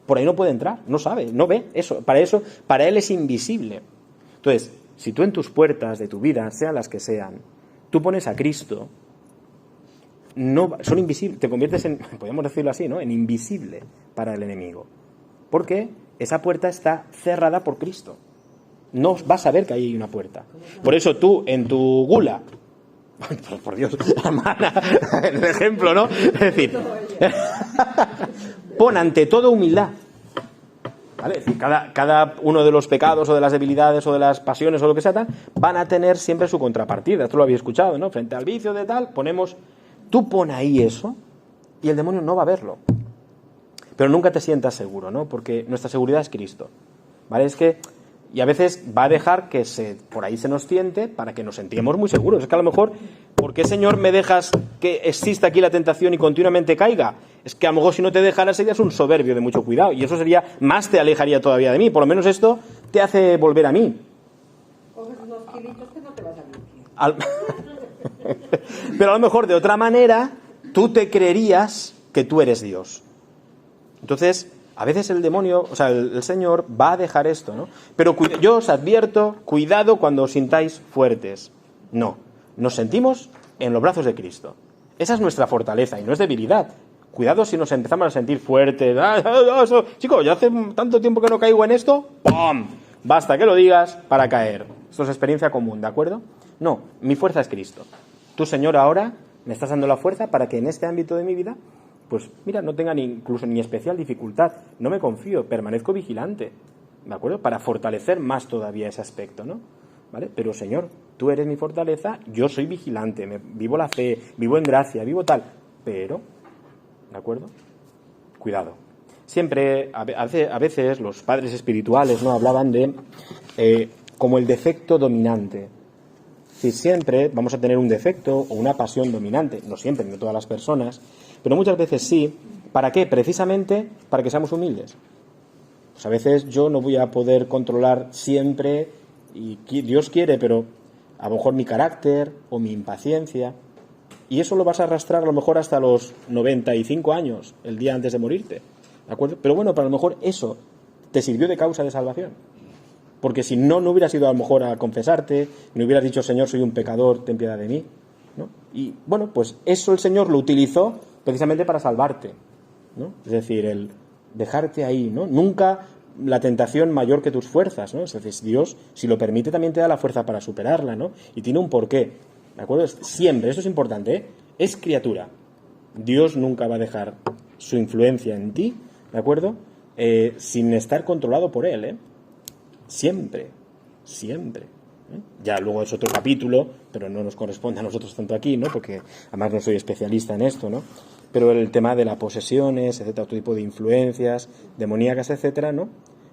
por ahí no puede entrar, no sabe, no ve eso. Para él es invisible. Entonces, si tú en tus puertas de tu vida, sean las que sean, tú pones a Cristo, son invisibles, te conviertes en, podríamos decirlo así, ¿no?, en invisible para el enemigo. Porque esa puerta está cerrada por Cristo. No vas a ver que ahí hay una puerta. Por eso tú, en tu gula, por Dios, hermana, el ejemplo, ¿no? Es decir, pon ante todo humildad. ¿Vale? Es decir, cada uno de los pecados o de las debilidades o de las pasiones o lo que sea, van a tener siempre su contrapartida. Esto lo había escuchado, ¿no? Frente al vicio de tal, tú pon ahí eso y el demonio no va a verlo. Pero nunca te sientas seguro, ¿no? Porque nuestra seguridad es Cristo. ¿Vale? Y a veces va a dejar que por ahí se nos tiente para que nos sentimos muy seguros. Es que a lo mejor, ¿por qué, Señor, me dejas que exista aquí la tentación y continuamente caiga? Es que a lo mejor si no te dejaras serías un soberbio de mucho cuidado y eso más te alejaría todavía de mí. Por lo menos esto te hace volver a mí. Coges unos kilitos que no te vas a mentir. Pero a lo mejor de otra manera tú te creerías que tú eres Dios. Entonces, a veces el demonio, o sea, el Señor va a dejar esto, ¿no? Pero yo os advierto, cuidado cuando os sintáis fuertes. No, nos sentimos en los brazos de Cristo. Esa es nuestra fortaleza y no es debilidad. Cuidado si nos empezamos a sentir fuertes. Chicos, yo hace tanto tiempo que no caigo en esto. ¡Pum! Basta que lo digas para caer. Esto es experiencia común, ¿de acuerdo? No, mi fuerza es Cristo. Tú, Señor, ahora me estás dando la fuerza para que en este ámbito de mi vida, pues mira, no tenga incluso ni especial dificultad. No me confío, permanezco vigilante, ¿de acuerdo? Para fortalecer más todavía ese aspecto, ¿no? ¿Vale? Pero, Señor, tú eres mi fortaleza, yo soy vigilante, vivo la fe, vivo en gracia, vivo tal. Pero, ¿de acuerdo? Cuidado. Siempre, a veces, los padres espirituales, ¿no?, hablaban de como el defecto dominante. Si siempre vamos a tener un defecto o una pasión dominante, no siempre, no todas las personas, pero muchas veces sí. ¿Para qué? Precisamente para que seamos humildes. pues a veces yo no voy a poder controlar siempre, y Dios quiere, pero a lo mejor mi carácter o mi impaciencia, y eso lo vas a arrastrar a lo mejor hasta los 95 años, el día antes de morirte, ¿de acuerdo? Pero bueno, para lo mejor eso te sirvió de causa de salvación, porque si no, no hubieras ido a lo mejor a confesarte, no hubieras dicho, Señor, soy un pecador, ten piedad de mí, ¿no? Y bueno, pues eso el Señor lo utilizó precisamente para salvarte, ¿no? Es decir, el dejarte ahí, ¿no? Nunca la tentación mayor que tus fuerzas, ¿no? Es decir, Dios, si lo permite, también te da la fuerza para superarla, ¿no? Y tiene un porqué, ¿de acuerdo? Siempre, esto es importante, ¿eh? Es criatura. Dios nunca va a dejar su influencia en ti, ¿de acuerdo? Sin estar controlado por Él, ¿eh? Siempre, siempre. Ya luego es otro capítulo, pero no nos corresponde a nosotros tanto aquí, ¿no? Porque además no soy especialista en esto, ¿no? Pero el tema de las posesiones, etcétera, otro tipo de influencias demoníacas, etcétera, ¿no?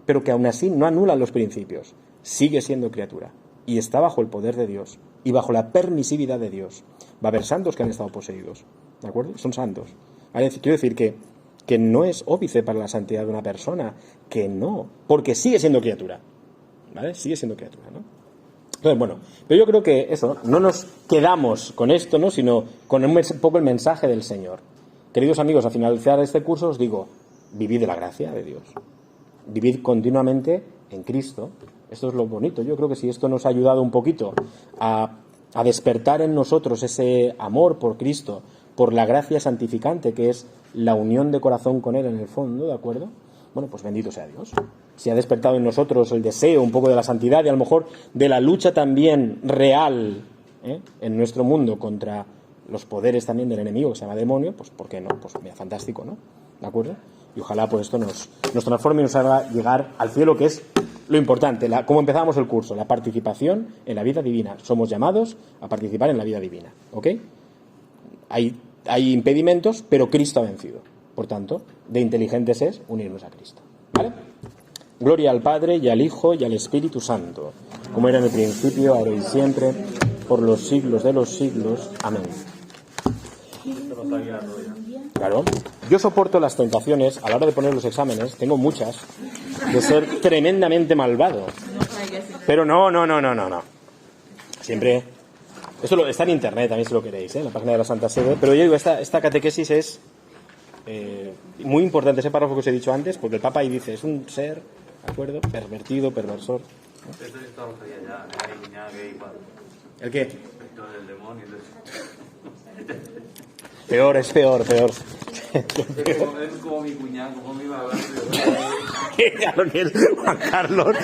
Pero que aún así no anulan los principios. Sigue siendo criatura y está bajo el poder de Dios y bajo la permisividad de Dios. Va a haber santos que han estado poseídos, ¿de acuerdo? Son santos. ¿Vale? Quiero decir que no es óbice para la santidad de una persona, que no, porque sigue siendo criatura, ¿vale? Sigue siendo criatura, ¿no? Entonces, bueno, pero yo creo que eso, no nos quedamos con esto, ¿no? Sino con un poco el mensaje del Señor. Queridos amigos, al finalizar este curso os digo, vivid de la gracia de Dios. Vivid continuamente en Cristo. Esto es lo bonito. Yo creo que si esto nos ha ayudado un poquito a despertar en nosotros ese amor por Cristo, por la gracia santificante, que es la unión de corazón con Él en el fondo, ¿de acuerdo? Bueno, pues bendito sea Dios. Si ha despertado en nosotros el deseo un poco de la santidad y a lo mejor de la lucha también real, en nuestro mundo contra los poderes también del enemigo que se llama demonio, pues ¿por qué no? Pues mira, fantástico, ¿no? ¿De acuerdo? Y ojalá pues esto nos transforme y nos haga llegar al cielo, que es lo importante, como empezamos el curso, la participación en la vida divina. Somos llamados a participar en la vida divina, ¿ok? Hay impedimentos, pero Cristo ha vencido. Por tanto, de inteligentes es unirnos a Cristo, ¿vale? Gloria al Padre, y al Hijo, y al Espíritu Santo, como era en el principio, ahora y siempre, por los siglos de los siglos. Amén. Claro. Yo soporto las tentaciones, a la hora de poner los exámenes, tengo muchas, de ser tremendamente malvado. Pero no. Siempre... Eso está en internet, también si lo queréis, en la página de la Santa Sede. Pero yo digo, esta catequesis es muy importante, ese párrafo que os he dicho antes, porque el Papa ahí dice, es un ser, ¿de acuerdo? Pervertido, perversor, ¿no? ¿El qué? Peor, es peor. Es como mi cuñado, como mi mamá. Claro que es Juan Carlos.